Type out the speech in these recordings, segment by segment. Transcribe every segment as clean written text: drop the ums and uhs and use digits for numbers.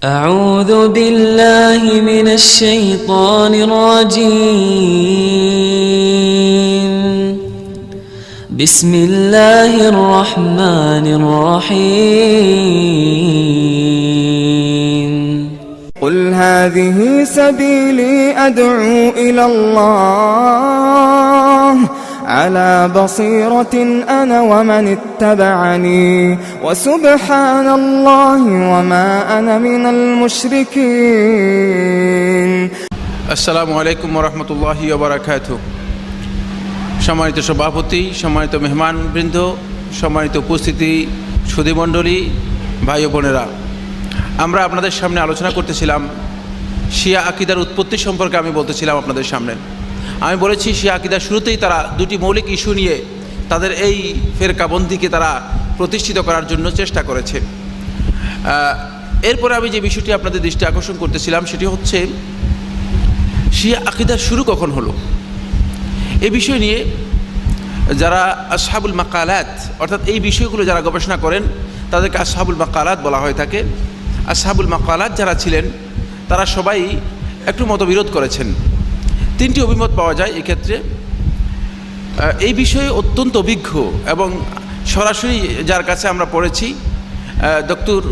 أعوذ بالله من الشيطان الرجيم بسم الله الرحمن الرحيم قل هذه سبيلي أدعو إلى الله على بصيرة أنا ومن اتبعني وسبحان الله وما أنا من المشركين আসসালামু আলাইকুম ওরহমতুল্লাহি ওবারাকাতুহু। সম্মানিত সভাপতি, সম্মানিত মেহমানবৃন্দ, সম্মানিত উপস্থিতি, সুধীমণ্ডলী, ভাই ও বোনেরা, আমরা আপনাদের সামনে আলোচনা করতেছিলাম শিয়া আকিদার উৎপত্তি সম্পর্কে। আমি বলতেছিলাম আপনাদের সামনে, আমি বলেছি শিয়া আকিদার শুরুতেই তারা দুটি মৌলিক ইস্যু নিয়ে তাদের এই ফেরকাবন্দিকে তারা প্রতিষ্ঠিত করার জন্য চেষ্টা করেছে। এরপরে আমি যে বিষয়টি আপনাদের দৃষ্টি আকর্ষণ করতেছিলাম সেটি হচ্ছে শিয়া আকিদার শুরু কখন হলো। এই বিষয় নিয়ে যারা আসহাবুল মাকালাত, অর্থাৎ এই বিষয়গুলো যারা গবেষণা করেন তাদেরকে আসহাবুল মাকালাত বলা হয়ে থাকে। আসহাবুল মাকালাত যারা ছিলেন তারা সবাই একটু মতবিরোধ করেছেন। তিনটি অভিমত পাওয়া যায় এক্ষেত্রে। এই বিষয়ে অত্যন্ত অভিজ্ঞ এবং সরাসরি যার কাছে আমরা পড়েছি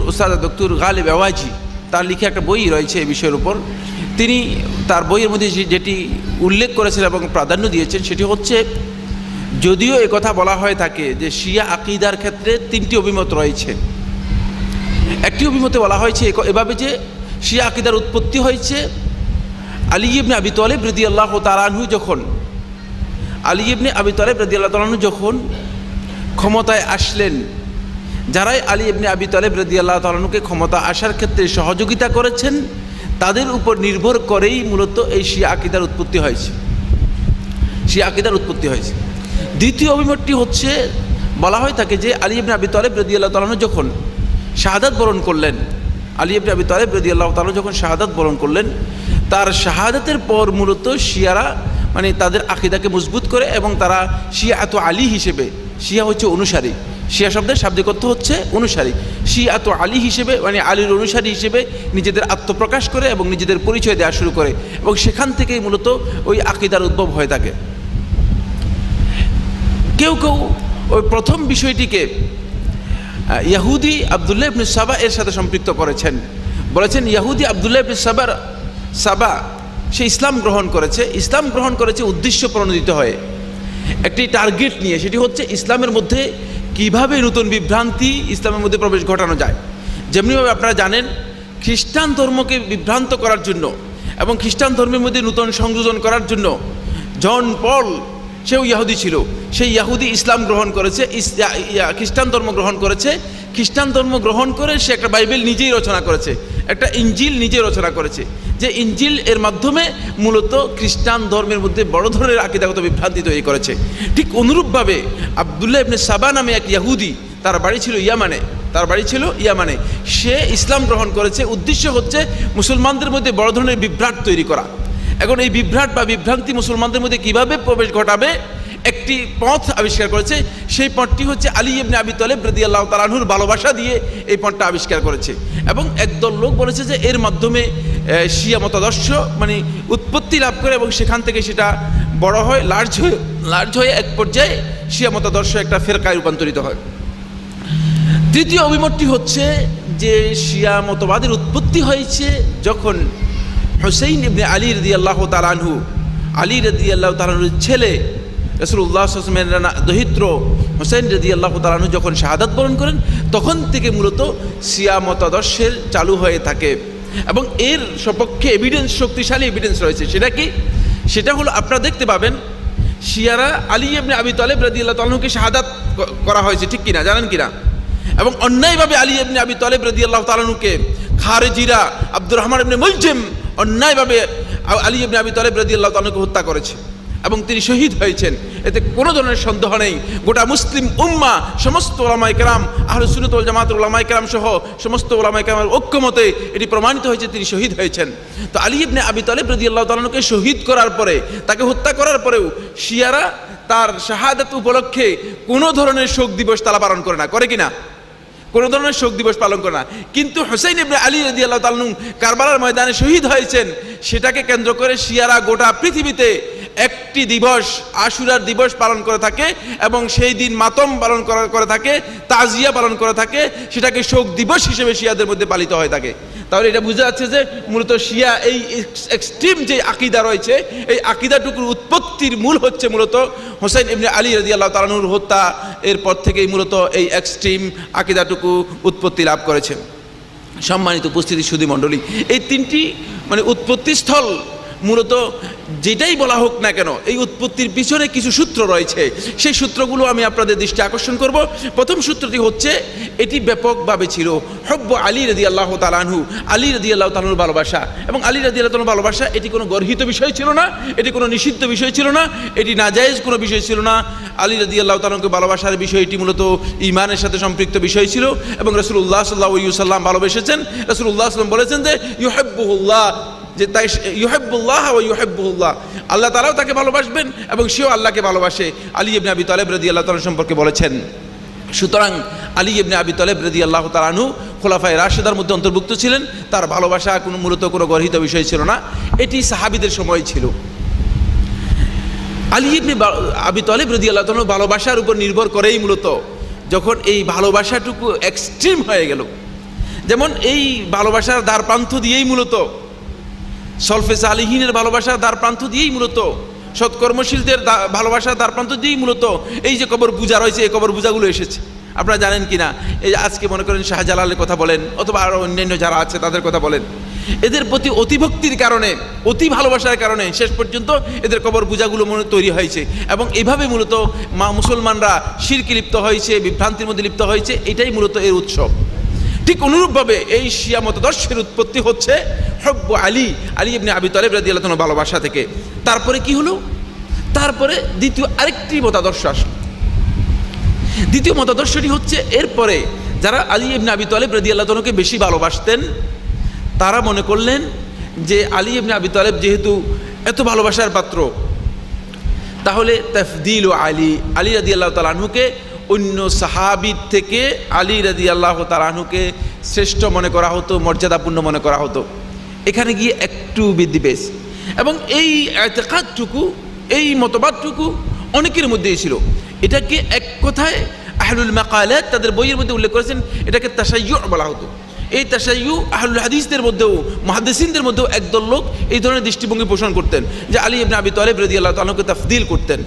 উস্তাদ ডক্টর গালিব আওয়াজি, তার লিখে একটা বই রয়েছে এই বিষয়ের উপর। তিনি তার বইয়ের মধ্যে যেটি উল্লেখ করেছেন এবং প্রাধান্য দিয়েছেন সেটি হচ্ছে, যদিও একথা বলা হয়ে থাকে যে শিয়া আকিদার ক্ষেত্রে তিনটি অভিমত রয়েছে। একটি অভিমতে বলা হয়েছে এভাবে যে শিয়া আকিদার উৎপত্তি হয়েছে আলী ইবনে আবি তালেব রাদিয়াল্লাহু তাআলা আনহু যখন যখন ক্ষমতায় আসলেন, যারাই আলী ইবনে আবি তালেব রাদিয়াল্লাহু তাআলা আনহুকে ক্ষমতা আসার ক্ষেত্রে সহযোগিতা করেছেন তাদের উপর নির্ভর করেই মূলত এই শিয়া আকিদার উৎপত্তি হয়েছে। দ্বিতীয় অভিমতটি হচ্ছে, বলা হয় থাকে যে আলী ইবনে আবি তালেব রাদিয়াল্লাহু তাআলা আনহু যখন শাহাদাত বরণ করলেন, তার শাহাদাতের পর মূলত শিয়ারা তাদের আকিদাকে মজবুত করে এবং তারা শিয়াত আলী হিসেবে, শিয়া হচ্ছে অনুসারী, শিয়া শব্দের শাব্দিক অর্থ হচ্ছে অনুসারী, শিয়াত আলী হিসেবে আলীর অনুসারী হিসেবে নিজেদের আত্মপ্রকাশ করে এবং নিজেদের পরিচয় দেওয়া শুরু করে এবং সেখান থেকেই মূলত ওই আকিদার উদ্ভব হয়ে থাকে। কেউ কেউ ওই প্রথম বিষয়টিকে ইহুদি আব্দুল্লাহ ইবনে সাবা এর সাথে সম্পৃক্ত করেছেন। বলেছেন ইহুদি আব্দুল্লাহ ইবনে সাবা সে ইসলাম গ্রহণ করেছে উদ্দেশ্য প্রণোদিত হয়ে, একটি টার্গেট নিয়ে, সেটি হচ্ছে ইসলামের মধ্যে কিভাবে নতুন বিভ্রান্তি ইসলামের মধ্যে প্রবেশ ঘটানো যায়। যেমনিভাবে আপনারা জানেন খ্রিস্টান ধর্মকে বিভ্রান্ত করার জন্য এবং খ্রিস্টান ধর্মের মধ্যে নতুন সংযোজন করার জন্য জন পল, সেও ইহুদি ছিল, সেই ইহুদি ইসলাম গ্রহণ করেছে, খ্রিস্টান ধর্ম গ্রহণ করেছে। খ্রিস্টান ধর্ম গ্রহণ করে সে একটা বাইবেল নিজেই রচনা করেছে, একটা ইঞ্জিল নিজে রচনা করেছে, যে ইঞ্জিল এর মাধ্যমে মূলত খ্রিস্টান ধর্মের মধ্যে বড় ধরনের আকিদাগত বিভ্রান্তি তৈরি করেছে। ঠিক অনুরূপভাবে আব্দুল্লাহ ইবনে সাবা নামে এক ইহুদি, তার বাড়ি ছিল ইয়ামানে, সে ইসলাম গ্রহণ করেছে। উদ্দেশ্য হচ্ছে মুসলমানদের মধ্যে বড় ধরনের বিভ্রাট তৈরি করা। এখন এই বিভ্রাট বা বিভ্রান্তি মুসলমানদের মধ্যে কিভাবে প্রবেশ ঘটাবে একটি পথ আবিষ্কার করেছে। সেই পথটি হচ্ছে আলী ইবনে আবি তালেব রাদিয়াল্লাহু তাআলা আনহুর ভালোবাসা দিয়ে এই পথটা আবিষ্কার করেছে। এবং একদল লোক বলেছে যে এর মাধ্যমে শিয়া মতাদর্শ উৎপত্তি লাভ করে এবং সেখান থেকে সেটা বড় হয়, লার্জ হয়ে এক পর্যায়ে শিয়া মতাদর্শ একটা ফেরকায় রূপান্তরিত হয়। তৃতীয় অভিমতটি হচ্ছে যে শিয়া মতবাদের উৎপত্তি হয়েছে যখন হুসাইন ইবনে আলী রাদিয়াল্লাহু তাআলা আনহু, আলী রাদিয়াল্লাহু তাআলা আনহুর ছেলে রাসূলুল্লাহ সাল্লাল্লাহু আলাইহি ওয়াসাল্লামের দহিত্র হুসাইন রাদিয়াল্লাহু তাআলা আনহু যখন শাহাদাত বরণ করেন তখন থেকে মূলত শিয়া মতাদর্শের চালু হয়ে থাকে। এবং এর সপক্ষে শক্তিশালী এভিডেন্স রয়েছে। সেটা হলো আপনারা দেখতে পাবেন শিয়ারা আলী ইবনে আবি তালেব রাদিয়াল্লাহু তাআলা আনহুকে শাহাদাত করা হয়েছে, ঠিক কিনা, জানেন কিনা? এবং অন্যায়ভাবে আলী ইবনে আবি তালেব রাদিয়াল্লাহু তাআলা আনহুকে খারেজিরা, আব্দুর রহমান ইবনে মুলজিম অন্যায়ভাবে আলী ইবনে আবি তালেব রাদিয়াল্লাহু তাআলা আনহুকে হত্যা করেছে এবং তিনি শহীদ হয়েছেন, এতে কোনো ধরনের সন্দেহ নেই। গোটা মুসলিম উম্মাহ, সমস্ত ওলামায়ে কেরাম, আহলে সুন্নাত ওয়াল জামাতের ওলামায়ে কেরাম সহ সমস্ত ওলামায়ে কেরামের ঐক্যমতে এটি প্রমাণিত হয়েছে তিনি শহীদ হয়েছেন। তো আলী ইবনে আবি তালেব রাদিয়াল্লাহু তাআলা আনহুকে শহীদ করার পরে, তাকে হত্যা করার পরেও শিয়ারা তার শাহাদাত উপলক্ষে কোনো ধরনের শোক দিবস তারা পালন করে না, করে কিনা? কোনো ধরনের শোক দিবস পালন করে না। কিন্তু হুসাইন ইবনে আলী রাদিয়াল্লাহু তাআলা কারবালার ময়দানে শহীদ হয়েছেন, সেটাকে কেন্দ্র করে শিয়ারা গোটা পৃথিবীতে একটি দিবস, আশুরার দিবস পালন করে থাকে এবং সেই দিন মাতম পালন করে থাকে, তাজিয়া পালন করে থাকে, সেটাকে শোক দিবস হিসেবে শিয়াদের মধ্যে পালিত হয়ে থাকে। তাহলে এটা বোঝা যাচ্ছে যে মূলত শিয়া এই এক্সট্রিম যে আকীদা রয়েছে, এই আকীদাটুকুর উৎপত্তির মূল হচ্ছে মূলত হুসাইন ইবনে আলী রাদিয়াল্লাহু তাআলা আনহুর হত্যা। এরপর থেকেই মূলত এই এক্সট্রিম আকীদাটুকু উৎপত্তি লাভ করেছে। সম্মানিত উপস্থিতি সুধী মণ্ডলী, এই তিনটি উৎপত্তি স্থল মূলত যেটাই বলা হোক না কেন, এই উৎপত্তির পিছনে কিছু সূত্র রয়েছে। সেই সূত্রগুলো আমি আপনাদের দৃষ্টি আকর্ষণ করব। প্রথম সূত্রটি হচ্ছে, এটি ব্যাপকভাবে ছিল হব্ব আলী রাদিয়াল্লাহু তাআলা আনহু, আলী রাদিয়াল্লাহু তাআলা আনহুর ভালোবাসা। এবং আলী রাদিয়াল্লাহু তাআলা ভালোবাসা এটি কোনো গর্হিত বিষয় ছিল না, এটি কোনো নিষিদ্ধ বিষয় ছিল না, এটি নাজায়েজ কোনো বিষয় ছিল না। আলী রাদিয়াল্লাহু তাআলা আনহুকে ভালোবাসার বিষয়টি মূলত ঈমানের সাথে সম্পৃক্ত বিষয় ছিল। এবং রাসূলুল্লাহ সাল্লাল্লাহু আলাইহি ওয়াসাল্লাম ভালোবেসেছেন। রাসূলুল্লাহ সাল্লাল্লাহু আলাইহি ওয়াসাল্লাম বলেছেন যে ইউহিব্বুহুল্লাহ, যে তাই ইউহিব্বুল্লাহ ওয়া ইউহিব্বুহুল্লাহ, আল্লাহ তাআলাও তাকে ভালোবাসবেন এবং সেও আল্লাহকে ভালোবাসে, আলী ইবনে আবি তালেব রাদিয়াল্লাহু তাআলা সম্পর্কে বলেছেন। সুতরাং আলী ইবনে আবি তালেব রাদিয়াল্লাহু তাআলা আনহু খোলাফায়ে রাশিদার মধ্যে অন্তর্ভুক্ত ছিলেন। তার ভালোবাসা মূলত কোনো গর্হিত বিষয় ছিল না, এটি সাহাবীদের সময় ছিল। আলী ইবনে আবি তালেব রাদিয়াল্লাহু তাআলা ভালোবাসার উপর নির্ভর করেই মূলত যখন এই ভালোবাসাটুকু এক্সট্রিম হয়ে গেল, যেমন এই ভালোবাসার দ্বার প্রান্ত দিয়েই মূলত সলফে সালিহিনের ভালোবাসার দ্বার প্রান্ত দিয়েই মূলত সৎকর্মশীলদের ভালোবাসার দ্বার প্রান্ত দিয়েই মূলত এই যে কবর পূজা রয়েছে, এই কবর পূজাগুলো এসেছে। আপনারা জানেন কি না, এই আজকে মনে করেন শাহজালালের কথা বলেন অথবা আরও অন্যান্য যারা আছে তাদের কথা বলেন, এদের প্রতি অতিভক্তির কারণে, অতি ভালোবাসার কারণে শেষ পর্যন্ত এদের কবর পূজাগুলো তৈরি হয়েছে। এবং এইভাবে মূলত মুসলমানরা শিরকে লিপ্ত হয়েছে, বিভ্রান্তির মধ্যে লিপ্ত হয়েছে, এটাই মূলত এর উৎসব। ঠিক অনুরূপভাবে এই শিয়া মতদর্শের উৎপত্তি হচ্ছে হব্ব আলী, আলী ইবনে আবি তালেব রাদিয়াল্লাহু তাআলা ভালোবাসা থেকে। তারপরে কি হলো, তারপরে দ্বিতীয় আরেকটি মতাদর্শ আসলো। দ্বিতীয় মতাদর্শটি হচ্ছে, এরপরে যারা আলী ইবনে আবি তালেব রাদিয়াল্লাহু তাআলাকে বেশি ভালোবাসতেন, তারা মনে করলেন যে আলী ইবনে আবি তালেব যেহেতু এত ভালোবাসার পাত্র, তাহলে তাফদিল আলী, আলী রাদিয়াল্লাহু তাআলা আনহুকে অন্য সাহাবীর থেকে আলী রাদিয়াল্লাহু তাআলা আনহুকে শ্রেষ্ঠ মনে করা হতো, মর্যাদাপূর্ণ মনে করা হতো। এখানে গিয়ে একটু বৃদ্ধি পেয়েছে। এবং এই ইতিকাদটুকু, এই মতবাদটুকু অনেকের মধ্যেই ছিল। এটাকে এক কথায় আহলুল মাকালাত তাদের বইয়ের মধ্যে উল্লেখ করেছেন, এটাকে তাশাইয়্যু বলা হতো। এই তাশাইয়্যু আহলুল হাদিসদের মধ্যেও, মুহাদ্দিসিনদের মধ্যেও একদল লোক এই ধরনের দৃষ্টিভঙ্গি পোষণ করতেন যে আলী ইবনে আবি তালেব রাদিয়াল্লাহু তাআলা আনহুকে তাফদিল করতেন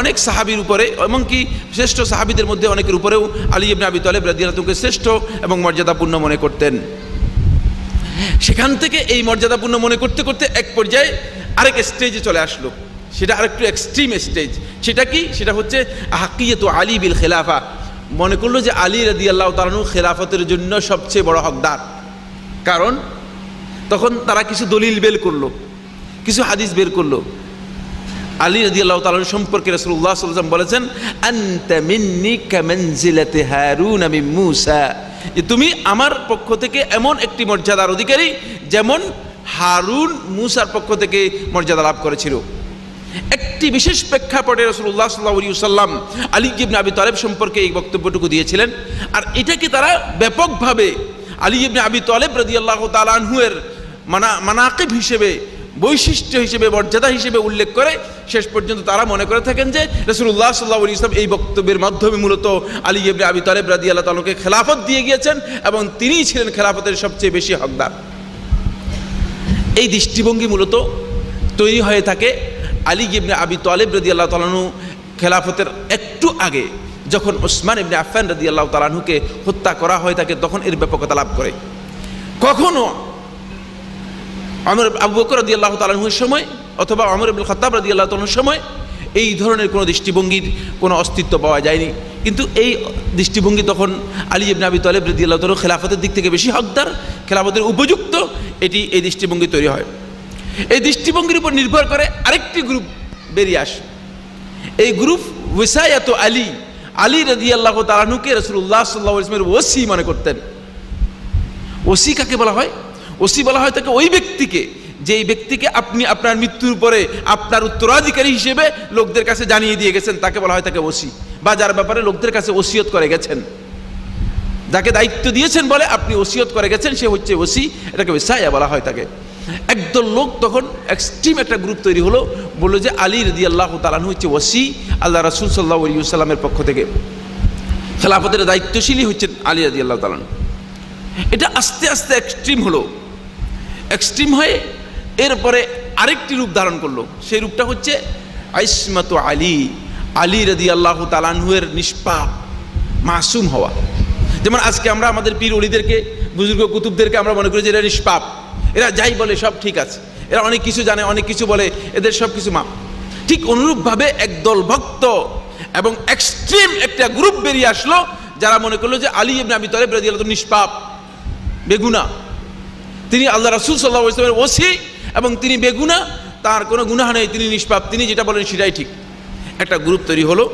অনেক সাহাবীর উপরে, এমনকি শ্রেষ্ঠ সাহাবীদের মধ্যে অনেকের উপরেও আলী ইবনে আবি তালেব রাদিয়াল্লাহু তাআলাকে শ্রেষ্ঠ এবং মর্যাদাপূর্ণ মনে করতেন। সেখান থেকে এই মর্যাদাপূর্ণ মনে করতে করতে এক পর্যায়ে আরেক স্টেজে চলে আসলো, সেটা আরেকটু এক্সট্রিম স্টেজ। সেটা কি, সেটা হচ্ছে হাকিয়াতু আলী বিল খেলাফা। মনে করলো যে আলী রাদিয়াল্লাহু তাআলা আনহু খেলাফতের জন্য সবচেয়ে বড় হকদার। কারণ তখন তারা কিছু দলিল বের করলো, কিছু হাদিস বের করলো। আলী রাদিয়াল্লাহু তাআলা সম্পর্কে রাসূলুল্লাহ সাল্লাল্লাহু আলাইহি ওয়াসাল্লাম বলেছেন, আনতা মিন্নি কামানজিলাতি হারুন মিন মূসা, যে তুমি আমার পক্ষ থেকে এমন একটি মর্যাদার অধিকারী যেমন হারুন মূসার পক্ষ থেকে মর্যাদা লাভ করেছিল। একটি বিশেষ প্রেক্ষাপটে রাসূলুল্লাহ সাল্লাল্লাহু আলাইহি ওয়াসাল্লাম আলী ইবনে আবি তালেব সম্পর্কে এই বক্তব্যটুকু দিয়েছিলেন। আর এটাকে তারা ব্যাপকভাবে আলী ইবনে আবি তালেব রাদিয়াল্লাহু তাআলা আনহু এর মানাকিব হিসেবে, বৈশিষ্ট্য হিসেবে, মর্যাদা হিসেবে উল্লেখ করে শেষ পর্যন্ত তারা মনে করে থাকেন যে রাসূলুল্লাহ সাল্লাল্লাহু আলাইহি ওয়াসাল্লাম এই বক্তব্যের মাধ্যমে মূলত আলী ইবনে আবি তালেব রাদিয়াল্লাহু তাআলাকে খেলাফত দিয়ে গিয়েছেন এবং তিনিই ছিলেন খেলাফতের সবচেয়ে বেশি হকদার। এই দৃষ্টিভঙ্গি মূলত তৈরি হয়ে থাকে আলী ইবনে আবি তালেব রাদিয়াল্লাহু তাআলা আনহু খেলাফতের একটু আগে, যখন ওসমান ইবনে আফফান রাদিয়াল্লাহু তাআলা আনহুকে হত্যা করা হয় থাকে, তখন এর ব্যাপকতা লাভ করে। কখনো আবু বকর রাদিয়াল্লাহু তাআলা আনহুর সময় অথবা ওমর ইবনে খাত্তাব রাদিয়াল্লাহু তাআলা আনহুর সময় এই ধরনের কোনো দৃষ্টিভঙ্গির কোনো অস্তিত্ব পাওয়া যায়নি। কিন্তু এই দৃষ্টিভঙ্গি তখন আলী ইবনে আবি তালেব রাদিয়াল্লাহু তাআলা খেলাফতের দিক থেকে বেশি হকদার, খেলাফতের উপযুক্ত, এই দৃষ্টিভঙ্গি তৈরি হয়। এই দৃষ্টিভঙ্গির উপর নির্ভর করে আরেকটি গ্রুপ বেরিয়ে আসে। এই গ্রুপ ওয়াসায়াতু আলী, আলী রাদিয়াল্লাহু তাআলা আনহুকে রাসূলুল্লাহ সাল্লাল্লাহু আলাইহি ওয়াসাল্লামের ওসি মনে করতেন। ওসি কাকে বলা হয়? ওসি বলা হয় তাকে ওই ব্যক্তিকে, যেই ব্যক্তিকে আপনি আপনার মৃত্যুর পরে আপনার উত্তরাধিকারী হিসেবে লোকদের কাছে জানিয়ে দিয়ে গেছেন, তাকে বলা হয় তাকে ওসি, বা যার ব্যাপারে লোকদের কাছে ওসিয়ত করে গেছেন। যাকে দায়িত্ব দিয়েছেন বলে আপনি ওসিয়ত করে গেছেন, সে হচ্ছে ওসি, এটাকে ওসাইয়া বলা হয় তাকে। একদল লোক তখন এক্সট্রিম একটা গ্রুপ তৈরি হলো, বললো যে আলী রাদিয়াল্লাহু তাআলা আনহু হচ্ছে ওসি, আল্লাহ রাসূল সাল্লাল্লাহু আলাইহি ওয়াসাল্লামের পক্ষ থেকে খেলাফতের দায়িত্বশীলই হচ্ছেন আলী রাদিয়াল্লাহু তাআলা। এটা আস্তে আস্তে এক্সট্রিম হলো, এক্সট্রিম হয়ে এরপরে আরেকটি রূপ ধারণ করলো। সেই রূপটা হচ্ছে ইসমাতু আলী, আলী রাদিয়াল্লাহু তাআলা আনহুর নিষ্পাপ মাসুম হওয়া। যেমন আজকে আমরা আমাদের পীর ওলিদেরকে, বুজুর্গ কুতুবদেরকে আমরা মনে করি যে এরা নিষ্পাপ, এরা যাই বলে সব ঠিক আছে, এরা অনেক কিছু জানে, অনেক কিছু বলে, এদের সব কিছু মাপ। ঠিক অনুরূপভাবে একদল ভক্ত এবং এক্সট্রিম একটা গ্রুপ বেরিয়ে আসলো, যারা মনে করলো যে আলী ইবনে আবি তালেব রাদিয়াল্লাহু তাআলা নিষ্পাপ, বেগুনা, তিনি আল্লাহ রাসূল সাল্লাল্লাহু আলাইহি ওয়াসাল্লামের ওসি এবং তিনি বেগুনা, তার কোনো গুনাহ নেই, তিনি নিষ্পাপ, তিনি যেটা বলেন সেটাই ঠিক। একটা গ্রুপ তৈরি হলো।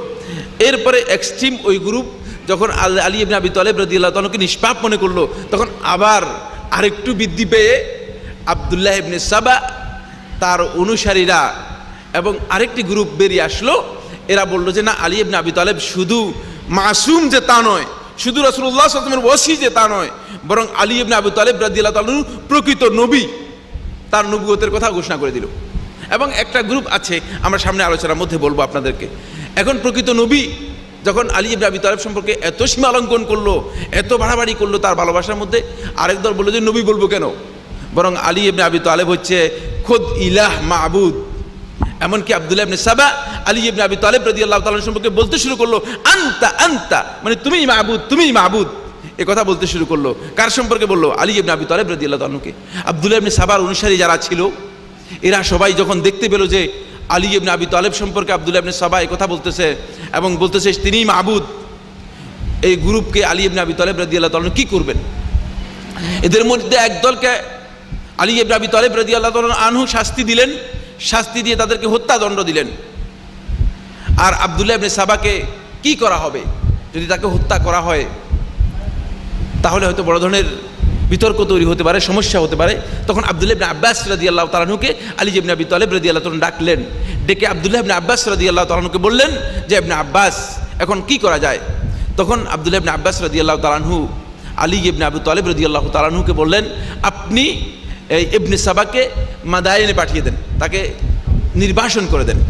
এরপরে এক্সট্রিম ওই গ্রুপ যখন আলী ইবনে আবি তালেব রাদিয়াল্লাহু তাআলাকে নিষ্পাপ মনে করলো, তখন আবার আরেকটু বৃদ্ধি পেয়ে আব্দুল্লাহ ইবনে সাবা, তার অনুসারীরা এবং আরেকটি গ্রুপ বেরিয়ে আসলো। এরা বললো যে না, আলী ইবনে আবি তালেব শুধু মাসুম যে তা নয়, শুধু রাসূলুল্লাহ সাল্লাল্লাহু আলাইহি ওয়াসাল্লামের ওসি যে তা নয়, বরং আলী ইবনে আবি তালেব রাদিয়াল্লাহু তাআলা প্রকৃত নবী, তার নবুয়তের কথা ঘোষণা করে দিল। এবং একটা গ্রুপ আছে, আমরা সামনে আলোচনার মধ্যে বলবো আপনাদেরকে। এখন প্রকৃত নবী যখন আলী ইবনে আবি তালেব সম্পর্কে এত সীমা লঙ্ঘন করলো, এত বাড়াবাড়ি করলো তার ভালোবাসার মধ্যে, আরেক দল বললো যে নবী বলবো কেন, বরং আলী ইবনে আবি তালেব হচ্ছে খুদ ইলাহ মাবুদ। এমনকি আব্দুল্লাহ ইবনে সাবা আলী ইবনে আবি তালেব রাদিয়াল্লাহু তাআলা সম্পর্কে বলতে শুরু করলো আনতা আনতা, মানে তুমিই মাবুদ, তুমিই মাবুদ, এ কথা বলতে শুরু করলো। কার সম্পর্কে বললো? আলী ইবনে আবি তালেব রাদিয়াল্লাহু তাআলাকে। আব্দুল্লাহ ইবনে সাবার অনুসারী যারা ছিল, এরা সবাই যখন দেখতে পেল যে আলী ইবনে আবি তালেব সম্পর্কে আব্দুল্লাহ ইবনে সাবা এই কথা বলতেছে এবং বলতেছে তিনিই মাবুদ, এই গ্রুপকে আলী ইবনে আবি তালেব রাদিয়াল্লাহু তাআলা কি করবেন? এদের মধ্যে একদলকে আলী ইবনে আবি তালেব রাদিয়াল্লাহু তাআলা আনহু শাস্তি দিলেন, শাস্তি দিয়ে তাদেরকে হত্যাদণ্ড দিলেন। আর আব্দুল্লাহ ইবনে সাবাকে কি করা হবে? যদি তাকে হত্যা করা হয় তাহলে হয়তো বড় ধরনের বিতর্ক তৈরি হতে পারে, সমস্যা হতে পারে। তখন আব্দুল্লাহ ইবনে আব্বাস রাদিয়াল্লাহু তাআলা আনহুকে আলী ইবনে আবি তালেব রাদিয়াল্লাহু তাআলা ডাকলেন, ডেকে আব্দুল্লাহ ইবনে আব্বাস রাদিয়াল্লাহু তাআলা আনহুকে বললেন যে ইবনে আব্বাস, এখন কি করা যায়? তখন আব্দুল্লাহ ইবনে আব্বাস রাদিয়াল্লাহু তাআলা আনহু আলী ইবনে আবি তালেব রাদিয়াল্লাহু তাআলা আনহুকে বললেন, আপনি এই ইবনে সাবাকে মাদায়েনে পাঠিয়ে দেন, তাকে নির্বাসন করে দেন।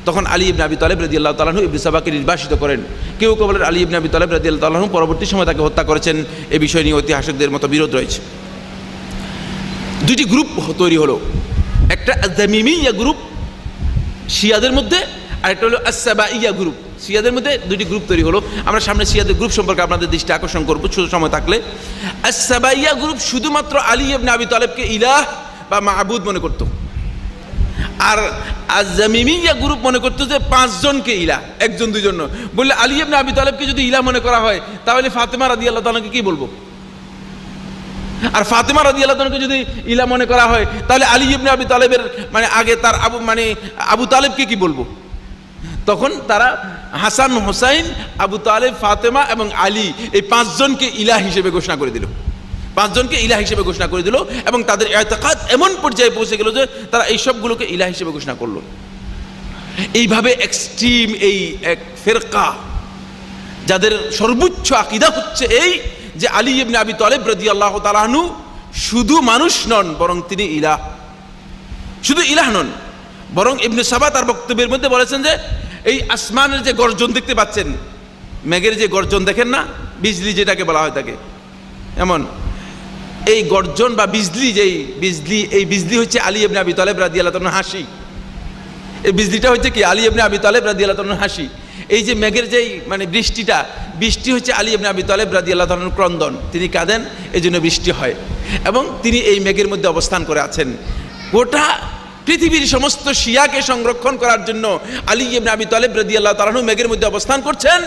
তখন আলী ইবনে আবি তালেব রাদিয়াল্লাহু তাআলা আনহু ইবনে সাবাকে নির্বাসিত করেন। কেউ কেউ বলেন আলী ইবনে আবি তালেব রাদিয়াল্লাহু তাআলা আনহু পরবর্তী সময় তাকে হত্যা করেছেন। এ বিষয় নিয়ে ঐতিহাসিকদের মতো বিরোধ রয়েছে। দুইটি গ্রুপ তৈরি হলো, একটা আয-যামিমিয়া গ্রুপ শিয়াদের মধ্যে, আরেকটা হলো আস-সাবাইয়া গ্রুপ। শিয়াদের মধ্যে দুইটি গ্রুপ তৈরি হলো। আমরা সামনে শিয়াদের গ্রুপ সম্পর্কে আপনাদের দৃষ্টি আকর্ষণ করবো ছোট সময় থাকলে। আস-সাবাইয়া গ্রুপ শুধুমাত্র আলী ইবনে আবি তালেবকে ইলাহ বা মাবুদ মনে করত, আর আয-যামিমিয়া গ্রুপ মনে করতো যে 5 জনকে ইলাহ, একজন দুইজন নয়। বললে আলী ইবনে আবি তালেবকে যদি ইলাহ মনে করা হয় তাহলে ফাতেমা রাদিয়াল্লাহু তাআলাকে কি বলবো? আর ফাতেমা রাদিয়াল্লাহু তাআলাকে যদি ইলাহ মনে করা হয় তাহলে আলী ইবনে আবি তালেবের মানে আগে তার আবু তালেবকে কি বলবো? তখন তারা হাসান, হোসাইন, আবু তালেব, ফাতেমা এবং আলী এই 5 জনকে ইলাহ হিসেবে ঘোষণা করে দিল। 5 জনকে ইলাহ হিসেবে ঘোষণা করে দিল এবং তাদের ইতিকাদ এমন পর্যায়ে পৌঁছে গেল যে তারা এই সবগুলোকে ইলাহ হিসেবে ঘোষণা করলো। এইভাবে এক্সট্রিম এই এক ফেরকা, যাদের সর্বোচ্চ আকীদা হচ্ছে এই যে আলী ইবনে আবি তালেব রাদিয়াল্লাহু তাআলা আনহু শুধু মানুষ নন, বরং তিনি ইলাহ। শুধু ইলাহ নন, বরং ইবনে সাবা তার বক্তব্যের মধ্যে বলেছেন যে এই আসমানের যে গর্জন দেখতে পাচ্ছেন, মেঘের যে গর্জন দেখেন না, বিজলি যেটাকে বলা হয় থাকে, এমন এই গর্জন বা বিজলি, যেই বিজলি, এই বিজলি হচ্ছে আলী ইবনে আবি তালেব রাদিয়াল্লাহু তাআলার হাসি। এই বিজলিটা হচ্ছে কি? আলী ইবনে আবি তালেব রাদিয়াল্লাহু তাআলার হাসি। এই যে মেঘের যেই মানে বৃষ্টি হচ্ছে আলী ইবনে আবি তালেব রাদিয়াল্লাহু তাআলার ক্রন্দন, তিনি কাঁদেন, এই জন্য বৃষ্টি হয়। এবং তিনি এই মেঘের মধ্যে অবস্থান করে আছেন। গোটা পৃথিবীর সমস্ত শিয়াকে সংরক্ষণ করার জন্য আলী ইবনে আবি তালেব রাদিয়াল্লাহু তাআলা মেঘের মধ্যে অবস্থান করছেন।